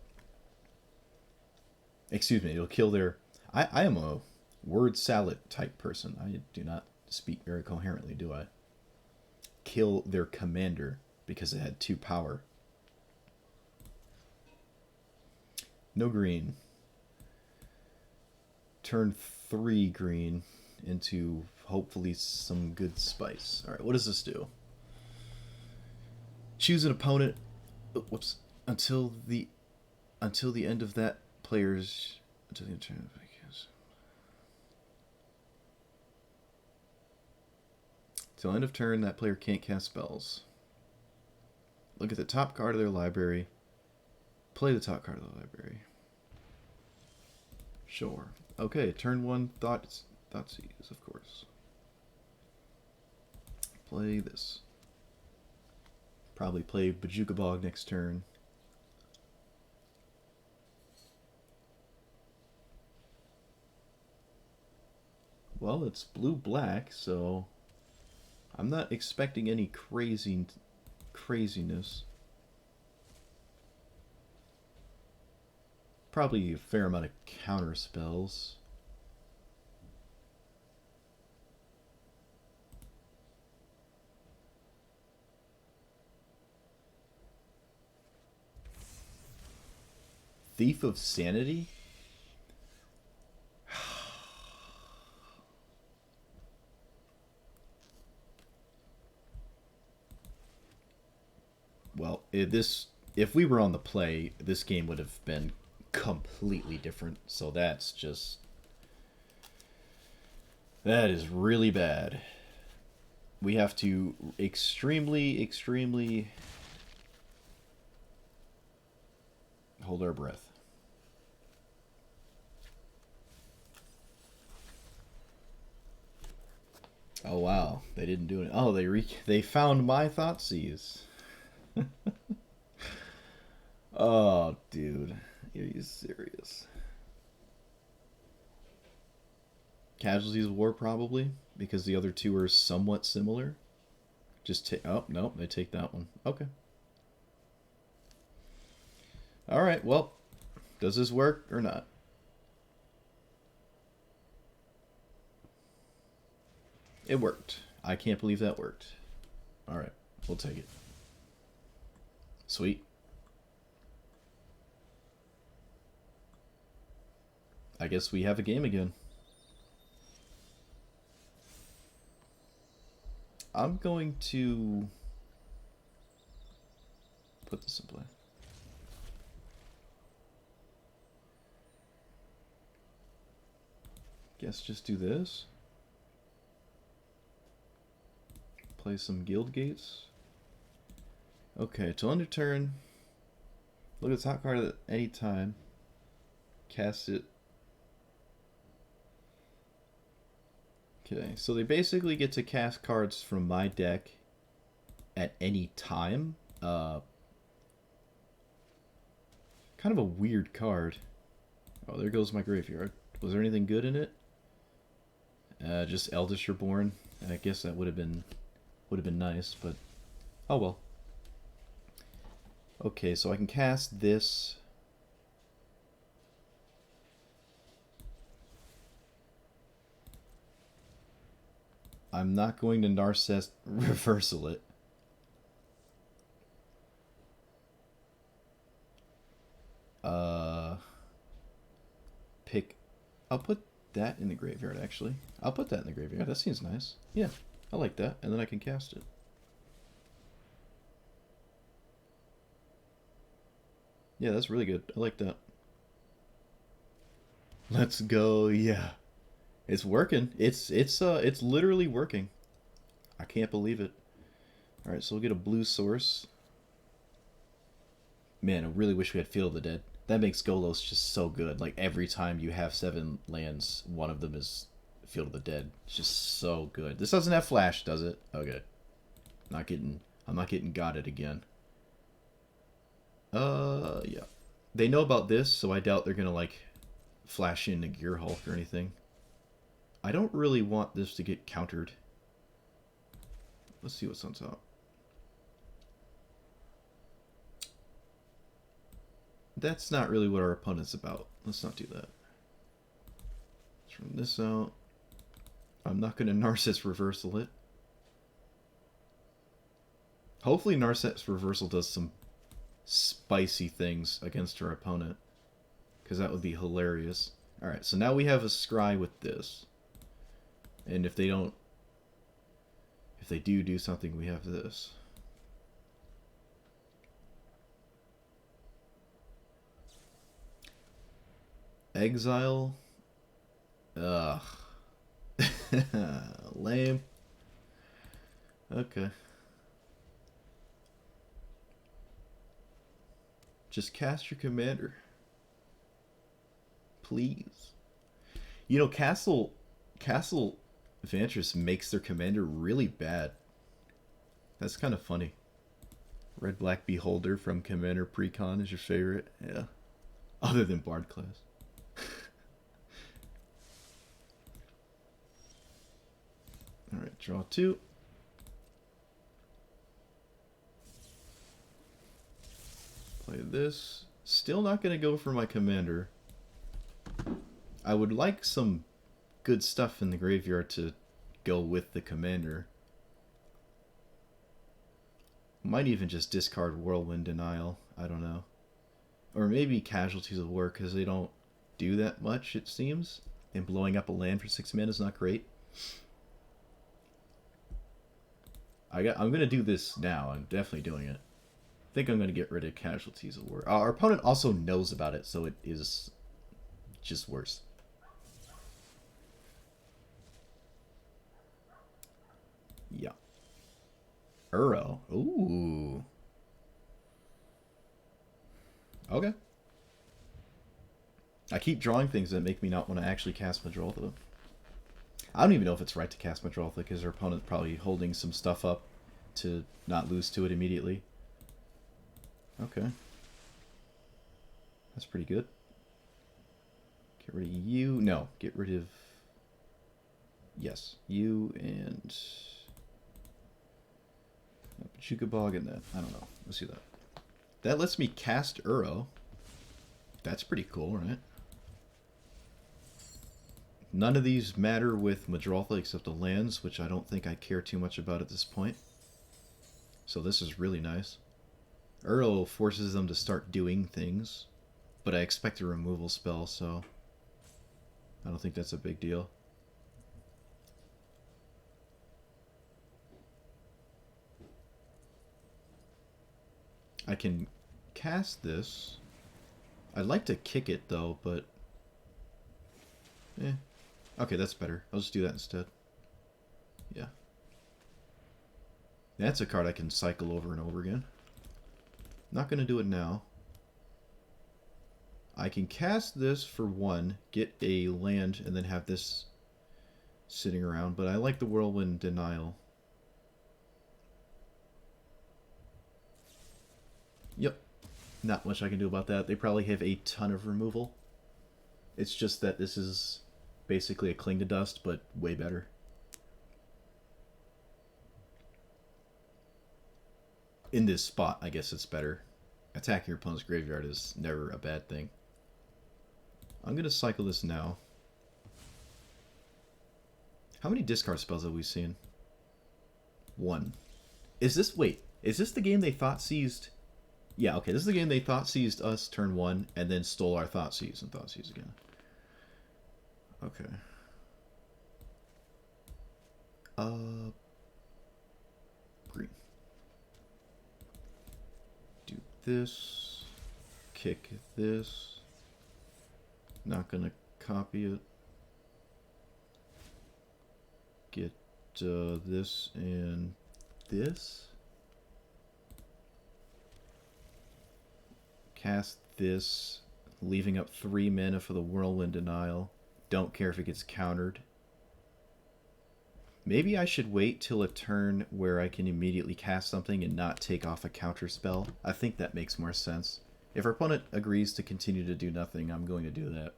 Excuse me, it'll kill their... I am a word salad type person. I do not speak very coherently, do I? Kill their commander because it had 2 power. No green. Turn 3 green into hopefully some good spice. Alright, what does this do? Choose an opponent... Whoops. Until the end of that player's... Until the turn of... Till end of turn, that player can't cast spells. Look at the top card of their library. Play the top card of the library. Sure. Okay, turn 1, Thoughtseize, of course. Play this. Probably play Bojuka Bog next turn. Well, it's blue-black, so... I'm not expecting any craziness. Probably a fair amount of counter spells. Thief of Sanity? Well, if we were on the play, this game would have been completely different. So that's just... that is really bad. We have to extremely hold our breath. Oh wow, they didn't do it. Oh, they found my Thoughtseize. Oh, dude, are you serious? Casualties of War probably because the other two are somewhat similar. Just take. Oh no, they take that one. Okay. All right. Well, does this work or not? It worked. I can't believe that worked. All right, we'll take it. Sweet. I guess we have a game again. I'm going to put this in play. Guess just do this. Play some guild gates. Okay, till end of turn, look at the top card at any time. Cast it. Okay, so they basically get to cast cards from my deck at any time. Kind of a weird card. Oh, there goes my graveyard. Was there anything good in it? Just Eldest Reborn. I guess that would have been nice, but oh well. Okay, so I can cast this. I'm not going to Narcissist Reversal it. Pick. I'll put that in the graveyard, actually. I'll put that in the graveyard. That seems nice. Yeah, I like that. And then I can cast it. Yeah, that's really good. I like that. Let's go. Yeah. It's working. It's literally working. I can't believe it. All right, so we'll get a blue source. Man, I really wish we had Field of the Dead. That makes Golos just so good. Like every time you have 7 lands, one of them is Field of the Dead. It's just so good. This doesn't have flash, does it? Okay. I'm not getting got it again. Yeah. They know about this, so I doubt they're gonna like flash in a Gear Hulk or anything. I don't really want this to get countered. Let's see what's on top. That's not really what our opponent's about. Let's not do that. Let's run this out. I'm not going to Narcissist Reversal it. Hopefully Narcissist Reversal does some spicy things against our opponent, because that would be hilarious. Alright, so now we have a Scry with this. And if they do something, we have this. Exile. Ugh. Lame. Okay. Just cast your commander. Please. You know, Castle Vantress makes their commander really bad. That's kind of funny. Red Black Beholder from Commander Precon is your favorite? Yeah. Other than Bard class. Alright, draw 2. Play this. Still not going to go for my commander. I would like some good stuff in the graveyard to go with the commander. Might even just discard Whirlwind Denial. I don't know. Or maybe Casualties of War, because they don't do that much, it seems. And blowing up a land for 6 mana is not great. I'm going to do this now. I'm definitely doing it. think I'm going to get rid of Casualties of War. Our opponent also knows about it, so it is just worse. Yeah. Uro. Ooh. Okay. I keep drawing things that make me not want to actually cast Muldrotha. I don't even know if it's right to cast Muldrotha because our opponent's probably holding some stuff up to not lose to it immediately. Okay. That's pretty good. Get rid of you. No, get rid of... Yes, you and... Chukabog and that. I don't know. Let's see that. That lets me cast Uro. That's pretty cool, right? None of these matter with Muldrotha except the lands, which I don't think I care too much about at this point. So this is really nice. Uro forces them to start doing things, but I expect a removal spell, so I don't think that's a big deal. I can cast this. I'd like to kick it, though, but... Eh. Okay, that's better. I'll just do that instead. Yeah. That's a card I can cycle over and over again. Not going to do it now. I can cast this for 1, get a land, and then have this sitting around, but I like the Whirlwind Denial. Yep. Not much I can do about that. They probably have a ton of removal. It's just that this is basically a Cling to Dust, but way better. In this spot, I guess it's better. Attacking your opponent's graveyard is never a bad thing. I'm going to cycle this now. How many discard spells have we seen? 1. Is this... Wait. Is this the game they thought seized... Yeah, okay. This is the game they thought seized us turn 1 and then stole our thought seize and thought seize again. Okay. Green. Do this. Kick this. Not gonna copy it. Get this and this. Cast this, leaving up 3 mana for the Whirlwind Denial. Don't care if it gets countered. Maybe I should wait till a turn where I can immediately cast something and not take off a counter spell. I think that makes more sense. If our opponent agrees to continue to do nothing, I'm going to do that.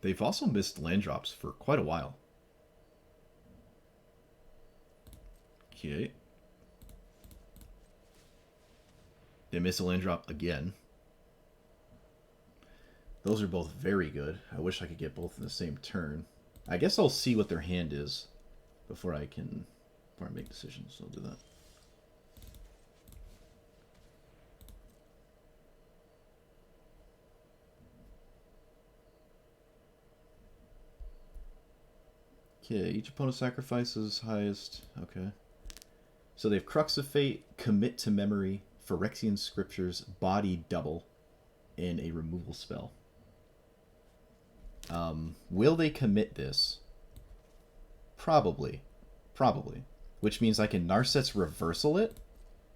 They've also missed land drops for quite a while. Okay. They miss a land drop again. Those are both very good. I wish I could get both in the same turn. I guess I'll see what their hand is before I make decisions. I'll do that. Okay, each opponent sacrifices highest. Okay. So they have Crux of Fate, Commit to Memory, Phyrexian Scriptures, Body Double, and a removal spell. Will they commit this? Probably. Probably. Which means I can Narset's Reversal it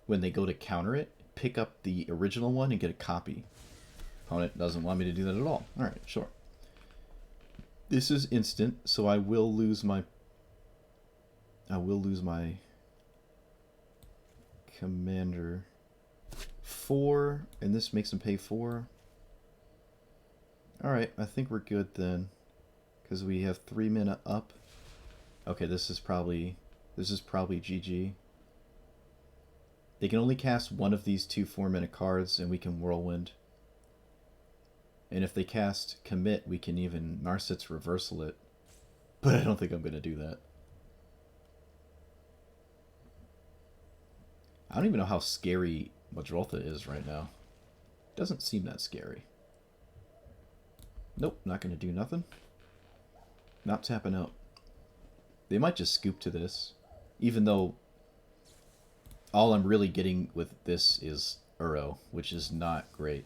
when they go to counter it, pick up the original one, and get a copy. Opponent doesn't want me to do that at all. Alright, sure. This is instant, so I will lose my commander 4, and this makes him pay 4. Alright, I think we're good then, because we have 3 mana up. Okay, this is probably GG. They can only cast one of these 2 4-mana cards, and we can Whirlwind. And if they cast Commit, we can even Narset's Reversal it. But I don't think I'm going to do that. I don't even know how scary Muldrotha is right now. Doesn't seem that scary. Nope, not going to do nothing. Not tapping out. They might just scoop to this. Even though all I'm really getting with this is Uro, which is not great.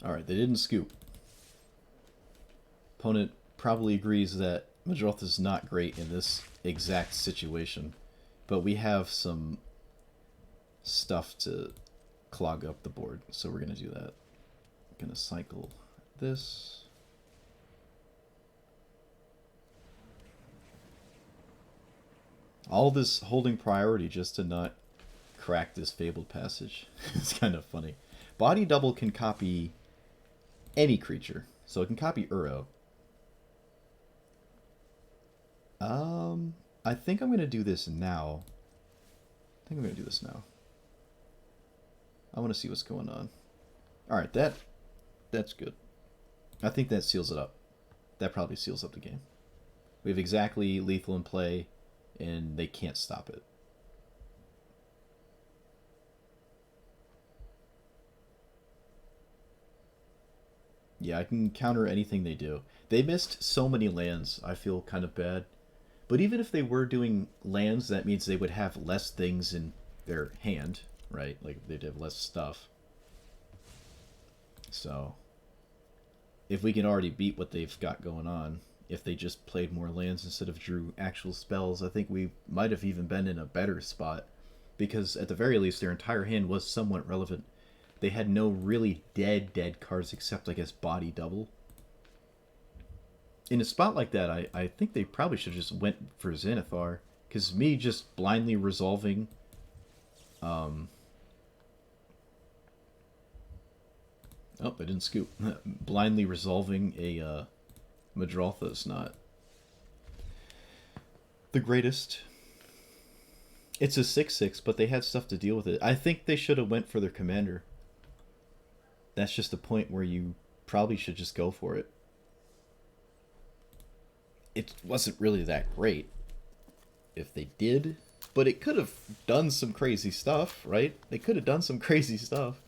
Alright, they didn't scoop. Opponent probably agrees that Muldrotha is not great in this exact situation. But we have some stuff to clog up the board, so we're going to do that. Going to cycle this. All this holding priority just to not crack this Fabled Passage. It's kind of funny. Body Double can copy any creature, so it can copy Uro. I think I'm going to do this now. I want to see what's going on. Alright, that's good. I think that seals it up. That probably seals up the game. We have exactly lethal in play, and they can't stop it. Yeah, I can counter anything they do. They missed so many lands, I feel kind of bad. But even if they were doing lands, that means they would have less things in their hand, right? Like, they'd have less stuff. So, if we can already beat what they've got going on, if they just played more lands instead of drew actual spells, I think we might have even been in a better spot. Because, at the very least, their entire hand was somewhat relevant. They had no really dead cards except, I guess, Body Double. In a spot like that, I think they probably should have just went for Xanathar. Because me just blindly resolving... Oh, they didn't scoop. Blindly resolving a Muldrotha is not the greatest. It's a 6/6, but they had stuff to deal with it. I think they should have went for their commander. That's just a point where you probably should just go for it. It wasn't really that great if they did, but it could have done some crazy stuff, right? They could have done some crazy stuff.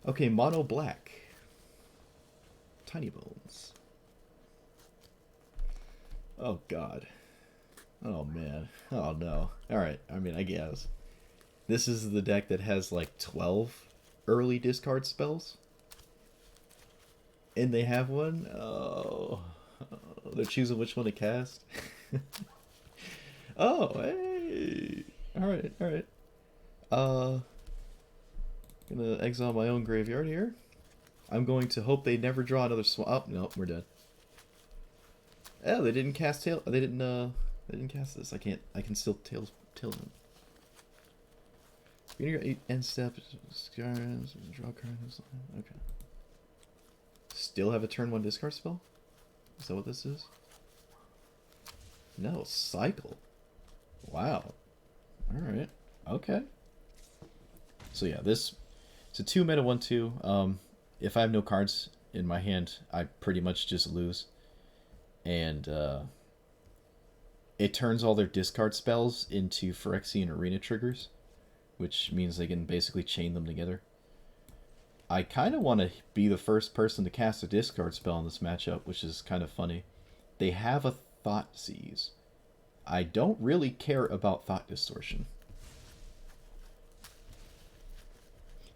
Okay, mono black. Tiny Bones. Oh god. Oh man. Oh no. Alright, I mean, I guess. This is the deck that has like 12 early discard spells. And they have one? Oh. They're choosing which one to cast. Oh, hey. Alright, alright. Gonna exile my own graveyard here. I'm going to hope they never draw another swamp. Oh, no, we're dead. Oh, they didn't cast tail. They didn't cast this. I can still tail them. You're gonna end step. Draw cards. Okay. Still have a turn 1 discard spell? Is that what this is? No, cycle. Wow. Alright. Okay. So yeah, it's a 2 mana 1/2. If I have no cards in my hand, I pretty much just lose. And it turns all their discard spells into Phyrexian Arena triggers, which means they can basically chain them together. I kind of want to be the first person to cast a discard spell in this matchup, which is kind of funny. They have a Thought Seize. I don't really care about Thought Distortion.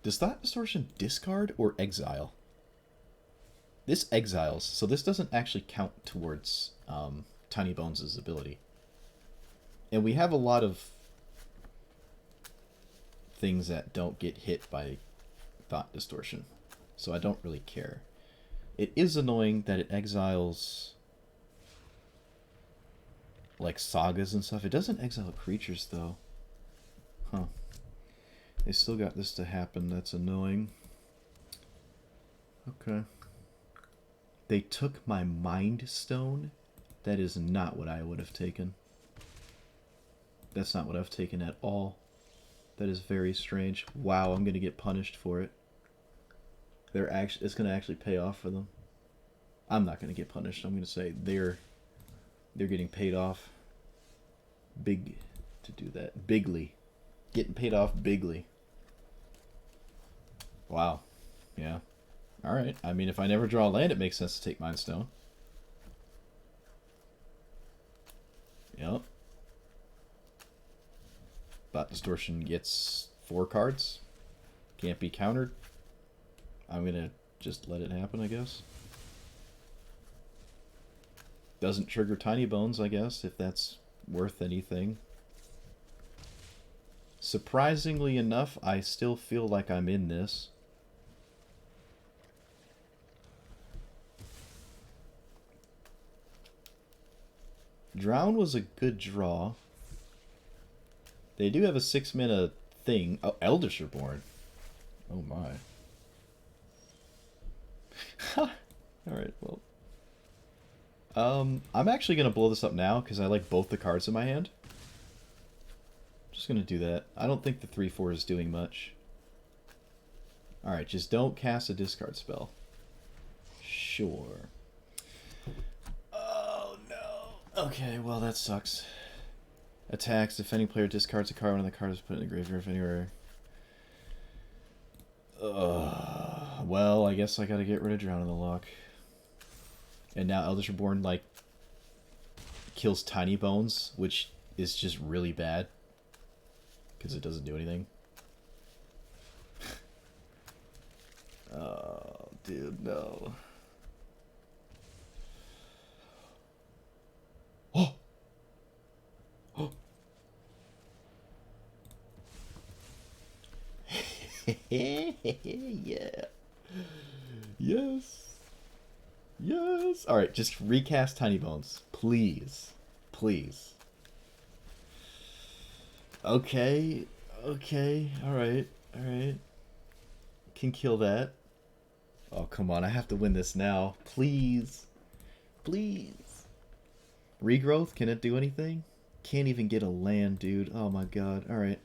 Does Thought Distortion discard or exile? This exiles, so this doesn't actually count towards Tiny Bones' ability. And we have a lot of things that don't get hit by Thought Distortion, so I don't really care. It is annoying that it exiles like sagas and stuff. It doesn't exile creatures though. Huh. They still got this to happen. That's annoying. Okay. They took my Mind Stone. That is not what I would have taken. That's not what I've taken at all. That is very strange. Wow, I'm going to get punished for it. it's gonna actually pay off for them. I'm not gonna get punished. I'm gonna say they're getting paid off big to do that. Bigly. Getting paid off bigly. Wow. Yeah. Alright. I mean, if I never draw a land, it makes sense to take Mind Stone. Yep. Thought Distortion gets 4 cards. Can't be countered. I'm gonna just let it happen, I guess. Doesn't trigger Tiny Bones, I guess, if that's worth anything. Surprisingly enough, I still feel like I'm in this. Drown was a good draw. They do have a 6-mana thing. Oh, Eldritch Reborn. Oh my. Alright, well. I'm actually going to blow this up now because I like both the cards in my hand. Just going to do that. I don't think the 3/4 is doing much. Alright, just don't cast a discard spell. Sure. Oh no. Okay, well that sucks. Attacks. Defending player discards a card when the card is put in the graveyard if anywhere. Well, I guess I gotta get rid of Drown in the Lock. And now Eldritch Reborn, like, kills Tiny Bones, which is just really bad. Because it doesn't do anything. Oh, dude, no. Oh! Oh! Yeah. Yes. Yes. Alright, just recast Tiny Bones. Please. Please. Okay. Okay. Alright. Alright. Can kill that. Oh, come on. I have to win this now. Please. Please. Regrowth? Can it do anything? Can't even get a land, dude. Oh my god. Alright.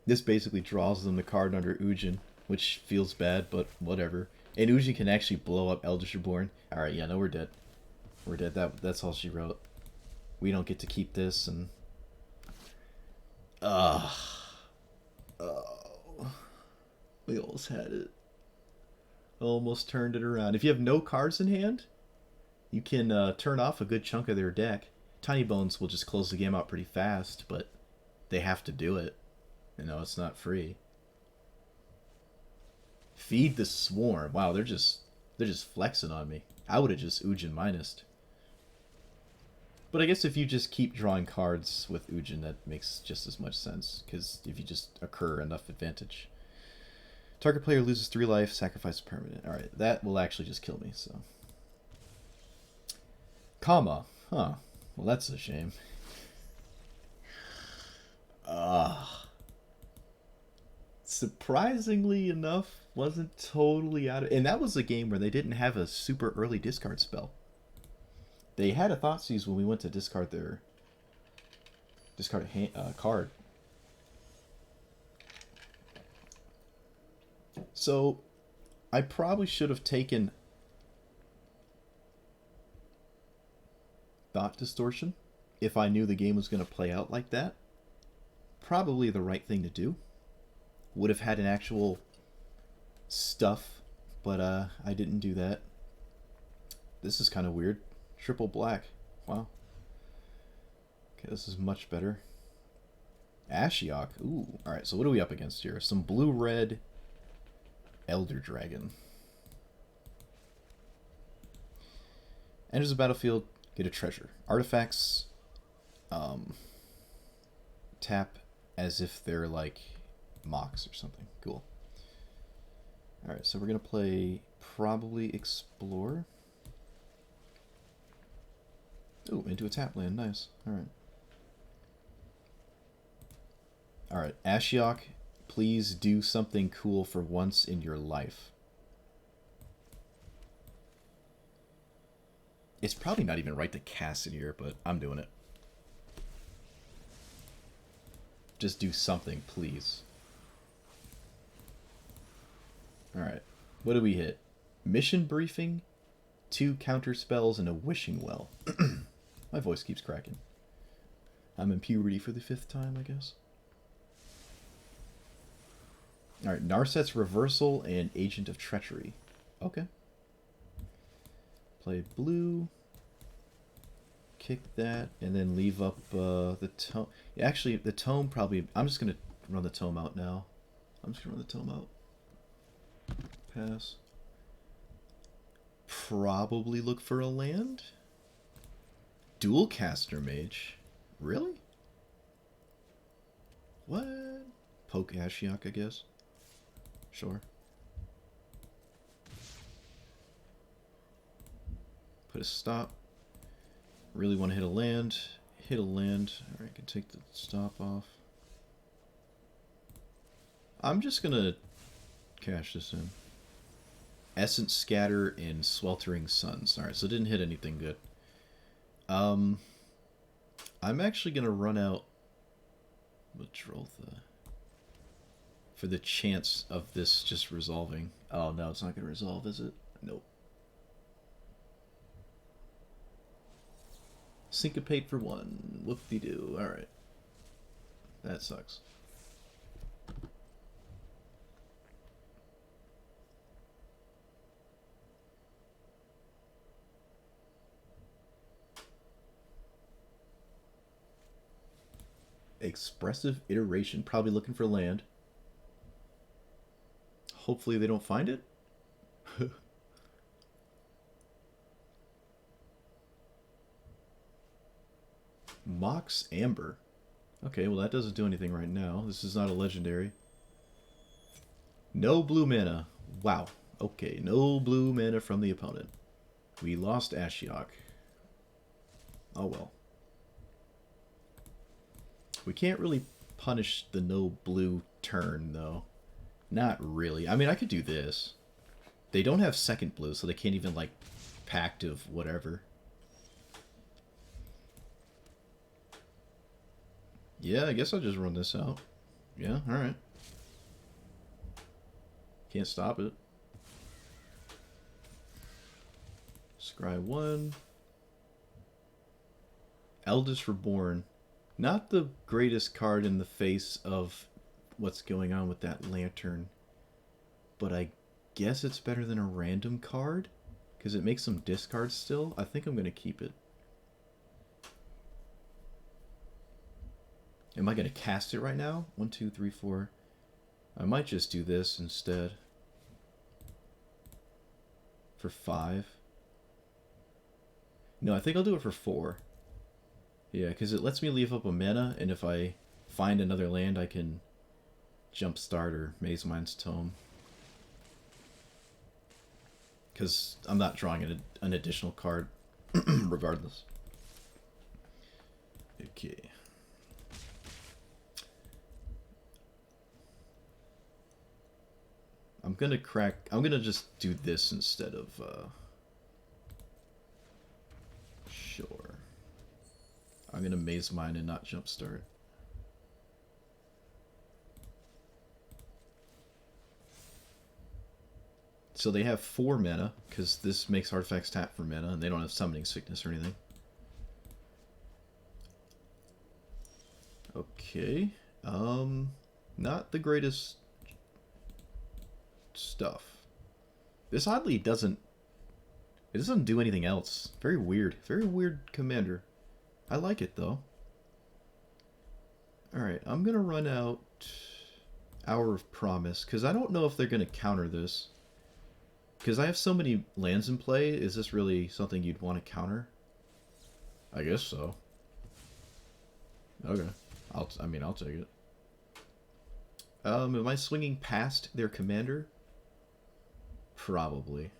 This basically draws them the card under Ujin, which feels bad, but whatever. And Ujin can actually blow up Eldritch Reborn. Alright, yeah, no, we're dead. We're dead. That's all she wrote. We don't get to keep this, and... Oh. We almost had it. Almost turned it around. If you have no cards in hand, you can turn off a good chunk of their deck. Tiny Bones will just close the game out pretty fast, but they have to do it. You know, it's not free. Feed the Swarm. Wow, they're just flexing on me. I would have just Ujin minused. But I guess if you just keep drawing cards with Ujin, that makes just as much sense. Because if you just occur enough advantage. Target player loses 3 life, sacrifice a permanent. Alright, that will actually just kill me, so. Comma. Huh. Well, that's a shame. Surprisingly enough, wasn't totally out of... And that was a game where they didn't have a super early discard spell. They had a Thoughtseize when we went to discard their... Discard a card. So, I probably should have taken... Thought Distortion if I knew the game was going to play out like that. Probably the right thing to do. Would have had an actual stuff, but I didn't do that. This is kind of weird. Triple black. Wow. Okay, this is much better. Ashiok. Ooh. Alright, so what are we up against here? Some blue-red Elder Dragon. Enters the battlefield, get a treasure. Artifacts tap as if they're like mocks or something. Cool. Alright, so we're going to play probably Explore. Ooh, into a tap land. Nice. Alright. Alright, Ashiok, please do something cool for once in your life. It's probably not even right to cast it here, but I'm doing it. Just do something, please. Alright. What do we hit? Mission briefing, 2 counter spells, and a wishing well. My voice keeps cracking. I'm in puberty for the 5th time, I guess. Alright, Narset's Reversal and Agent of Treachery. Okay. Play blue. Kick that, and then leave up the tome. Actually, the tome probably... I'm just going to run the tome out now. I'm just going to run the tome out. Pass. Probably look for a land. Dual Caster Mage. Really? What? Poke Ashiok, I guess. Sure. Put a stop. Really want to hit a land. Hit a land. Alright, can take the stop off. I'm just gonna cash this in. Essence Scatter and Sweltering Suns. Alright, so it didn't hit anything good. I'm actually gonna run out Muldrotha for the chance of this just resolving. Oh no, it's not gonna resolve, is it? Nope. Syncopate for 1. Whoop-de-doo. Alright. That sucks. Expressive Iteration. Probably looking for land. Hopefully they don't find it. Mox Amber. Okay, well that doesn't do anything right now. This is not a legendary. No blue mana. Wow. Okay, no blue mana from the opponent. We lost Ashiok. Oh well. We can't really punish the no blue turn, though. Not really. I mean, I could do this. They don't have second blue, so they can't even, like, Pact of whatever. Yeah, I guess I'll just run this out. Yeah, alright. Can't stop it. Scry 1. Eldest Reborn. Not the greatest card in the face of what's going on with that lantern. But I guess it's better than a random card? Because it makes some discards still? I think I'm going to keep it. Am I going to cast it right now? 1, 2, 3, 4. I might just do this instead. For 5. No, I think I'll do it for 4. Yeah, because it lets me leave up a mana, and if I find another land, I can jumpstart or Maze Mind's Tome. Because I'm not drawing an additional card, regardless. Okay. I'm gonna just do this instead of, sure. I'm gonna Maze Mine and not Jumpstart. So they have 4 mana, because this makes artifacts tap for mana, and they don't have Summoning Sickness or anything. Okay. Not the greatest stuff. This oddly doesn't... It doesn't do anything else. Very weird. Very weird commander. I like it, though. Alright, I'm gonna run out Hour of Promise, because I don't know if they're gonna counter this. Because I have so many lands in play, is this really something you'd want to counter? I guess so. Okay. I'll take it. Am I swinging past their commander? Probably.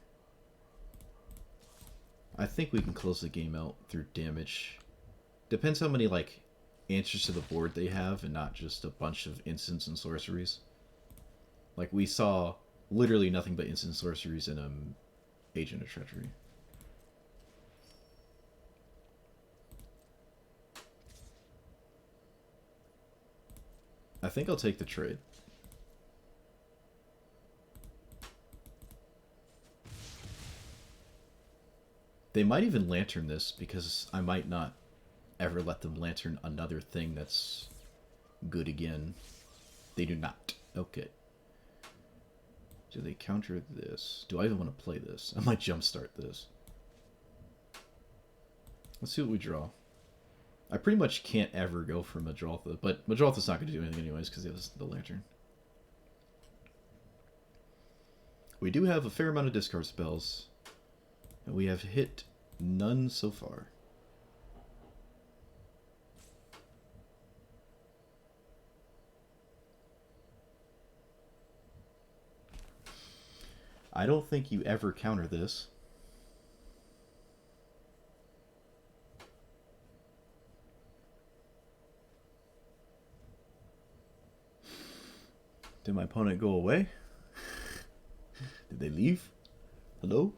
I think we can close the game out through damage. Depends how many, like, answers to the board they have, and not just a bunch of instants and sorceries. Like, we saw literally nothing but instant sorceries in Agent of Treachery. I think I'll take the trade. They might even lantern this, because I might not ever let them lantern another thing that's good again. They do not. Okay. Do they counter this? Do I even want to play this? I might jumpstart this. Let's see what we draw. I pretty much can't ever go for Muldrotha, but Muldrotha's not going to do anything anyways because he has the lantern. We do have a fair amount of discard spells, and we have hit none so far. I don't think you ever counter this. Did my opponent go away? Did they leave? Hello?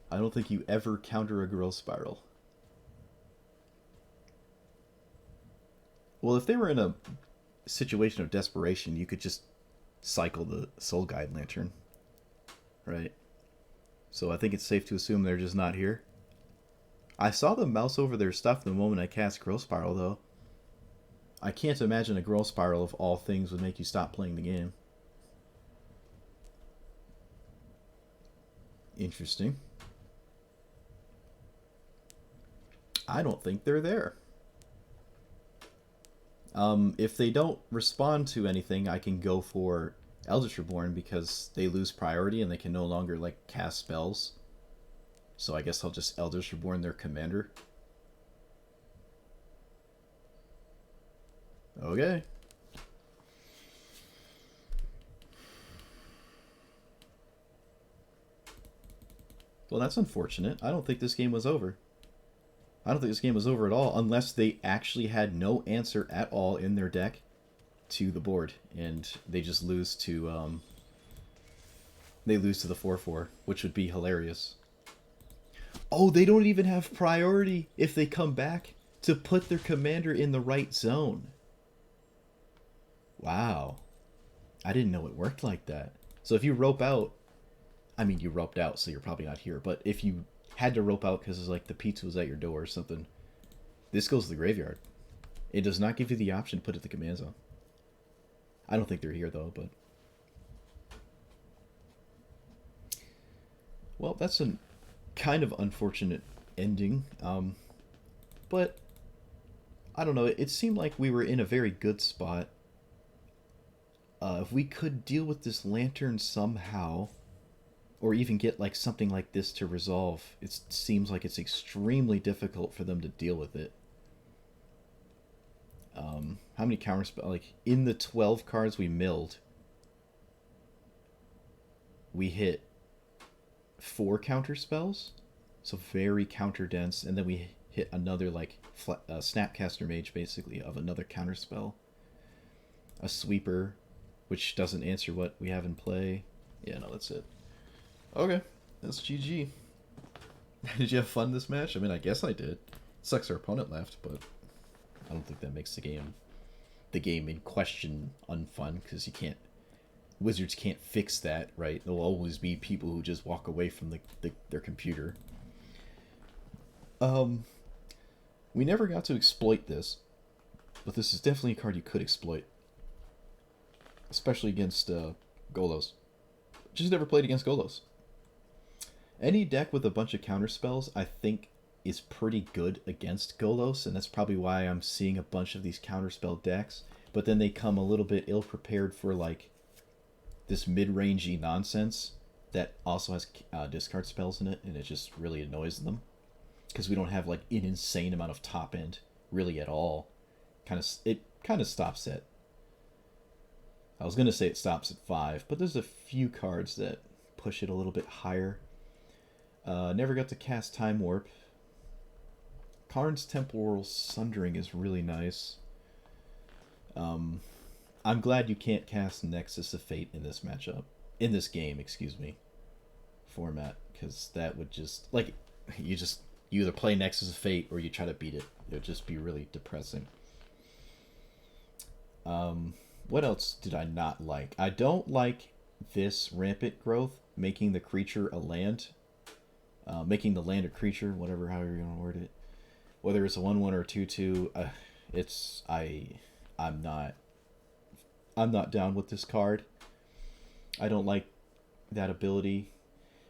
I don't think you ever counter a Growth Spiral. Well, if they were in a situation of desperation, you could just cycle the Soul Guide Lantern. Right? So I think it's safe to assume they're just not here. I saw them mouse over their stuff the moment I cast Growth Spiral, though. I can't imagine a Growth Spiral of all things would make you stop playing the game. Interesting. I don't think they're there. If they don't respond to anything, I can go for Eldritch Reborn because they lose priority and they can no longer like cast spells. So I guess I'll just Eldritch Reborn their commander. Okay. Well, that's unfortunate. I don't think this game was over. I don't think this game was over at all unless they actually had no answer at all in their deck to the board and they just lose to the 4/4, which would be hilarious. Oh, they don't even have priority if they come back to put their commander in the right zone. Wow. I didn't know it worked like that. So if you rope out, I mean, you roped out, so you're probably not here, but if you had to rope out because it's like the pizza was at your door or something, this goes to the graveyard. It does not give you the option to put it in the command zone. I don't think they're here, though, but... Well, that's a kind of unfortunate ending, but I don't know, it seemed like we were in a very good spot. If we could deal with this lantern somehow, or even get like something like this to resolve, it seems like it's extremely difficult for them to deal with it. How many counterspells? Like in the 12 cards we milled, we hit 4 counterspells, so very counter dense, and then we hit another like Snapcaster Mage basically of another counterspell, a sweeper, which doesn't answer what we have in play. Yeah, no, that's it. Okay, that's GG. Did you have fun this match? I mean, I guess I did. It sucks our opponent left, but I don't think that makes the game in question unfun, because you can't... Wizards can't fix that, right? There'll always be people who just walk away from their computer. We never got to exploit this, but this is definitely a card you could exploit. Especially against Golos. Just never played against Golos. Any deck with a bunch of counterspells, I think, is pretty good against Golos, and that's probably why I'm seeing a bunch of these counterspell decks. But then they come a little bit ill-prepared for, like, this mid-rangey nonsense that also has discard spells in it, and it just really annoys them. Because we don't have, like, an insane amount of top-end, really at all. It kind of stops at... I was going to say it stops at 5, but there's a few cards that push it a little bit higher. Never got to cast Time Warp. Karn's Temporal Sundering is really nice. I'm glad you can't cast Nexus of Fate in this matchup. In this game, excuse me. Format. Because that would just... Like, you either play Nexus of Fate or you try to beat it. It would just be really depressing. What else did I not like? I don't like this Rampant Growth making the creature a land. making the land a creature, whatever, however you're gonna word it. Whether it's a 1/1 or a 2/2, it's I'm not I'm not down with this card. I don't like that ability.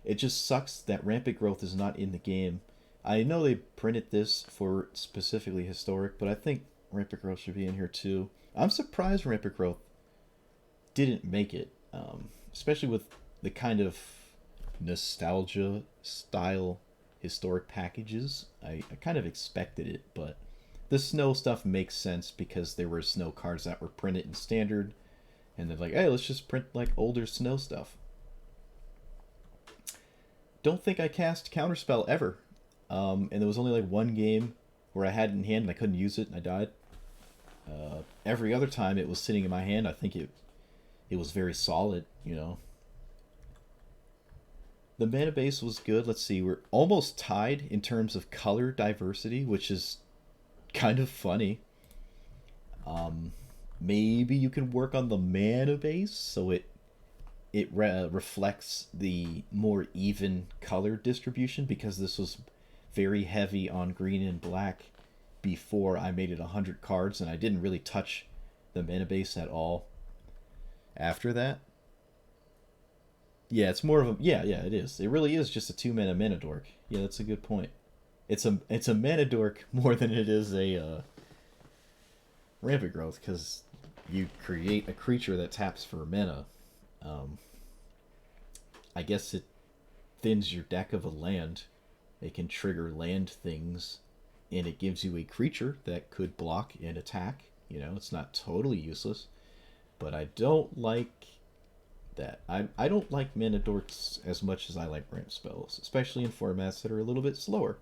It just sucks that Rampant Growth is not in the game. I know they printed this for specifically Historic, but I think Rampant Growth should be in here too. I'm surprised Rampant Growth didn't make it, especially with the kind of nostalgia style Historic packages. I kind of expected it, but the snow stuff makes sense because there were snow cards that were printed in standard, and they're like, hey, let's just print like older snow stuff. Don't think I cast Counterspell ever. And there was only like one game where I had it in hand and I couldn't use it and I died. Every other time it was sitting in my hand, I think it was very solid, you know. The mana base was good. Let's see, we're almost tied in terms of color diversity, which is kind of funny. Maybe you can work on the mana base so it reflects the more even color distribution, because this was very heavy on green and black before I made it 100 cards, and I didn't really touch the mana base at all after that. Yeah, it's more of a yeah, it is. It really is just a 2 mana dork. Yeah, that's a good point. It's a mana dork more than it is a Rampant Growth, because you create a creature that taps for mana. I guess it thins your deck of a land. It can trigger land things, and it gives you a creature that could block and attack. You know, it's not totally useless, but I don't like that. I don't like mana dorks as much as I like ramp spells, especially in formats that are a little bit slower.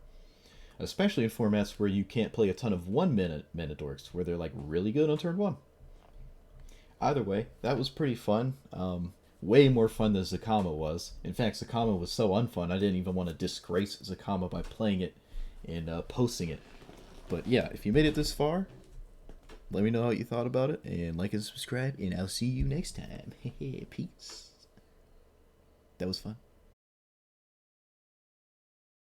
Especially in formats where you can't play a ton of 1 mana dorks, where they're like really good on turn 1. Either way, that was pretty fun. Way more fun than Zakama was. In fact, Zakama was so unfun, I didn't even want to disgrace Zakama by playing it and posting it. But yeah, if you made it this far, let me know how you thought about it, and like and subscribe, and I'll see you next time. Peace. That was fun.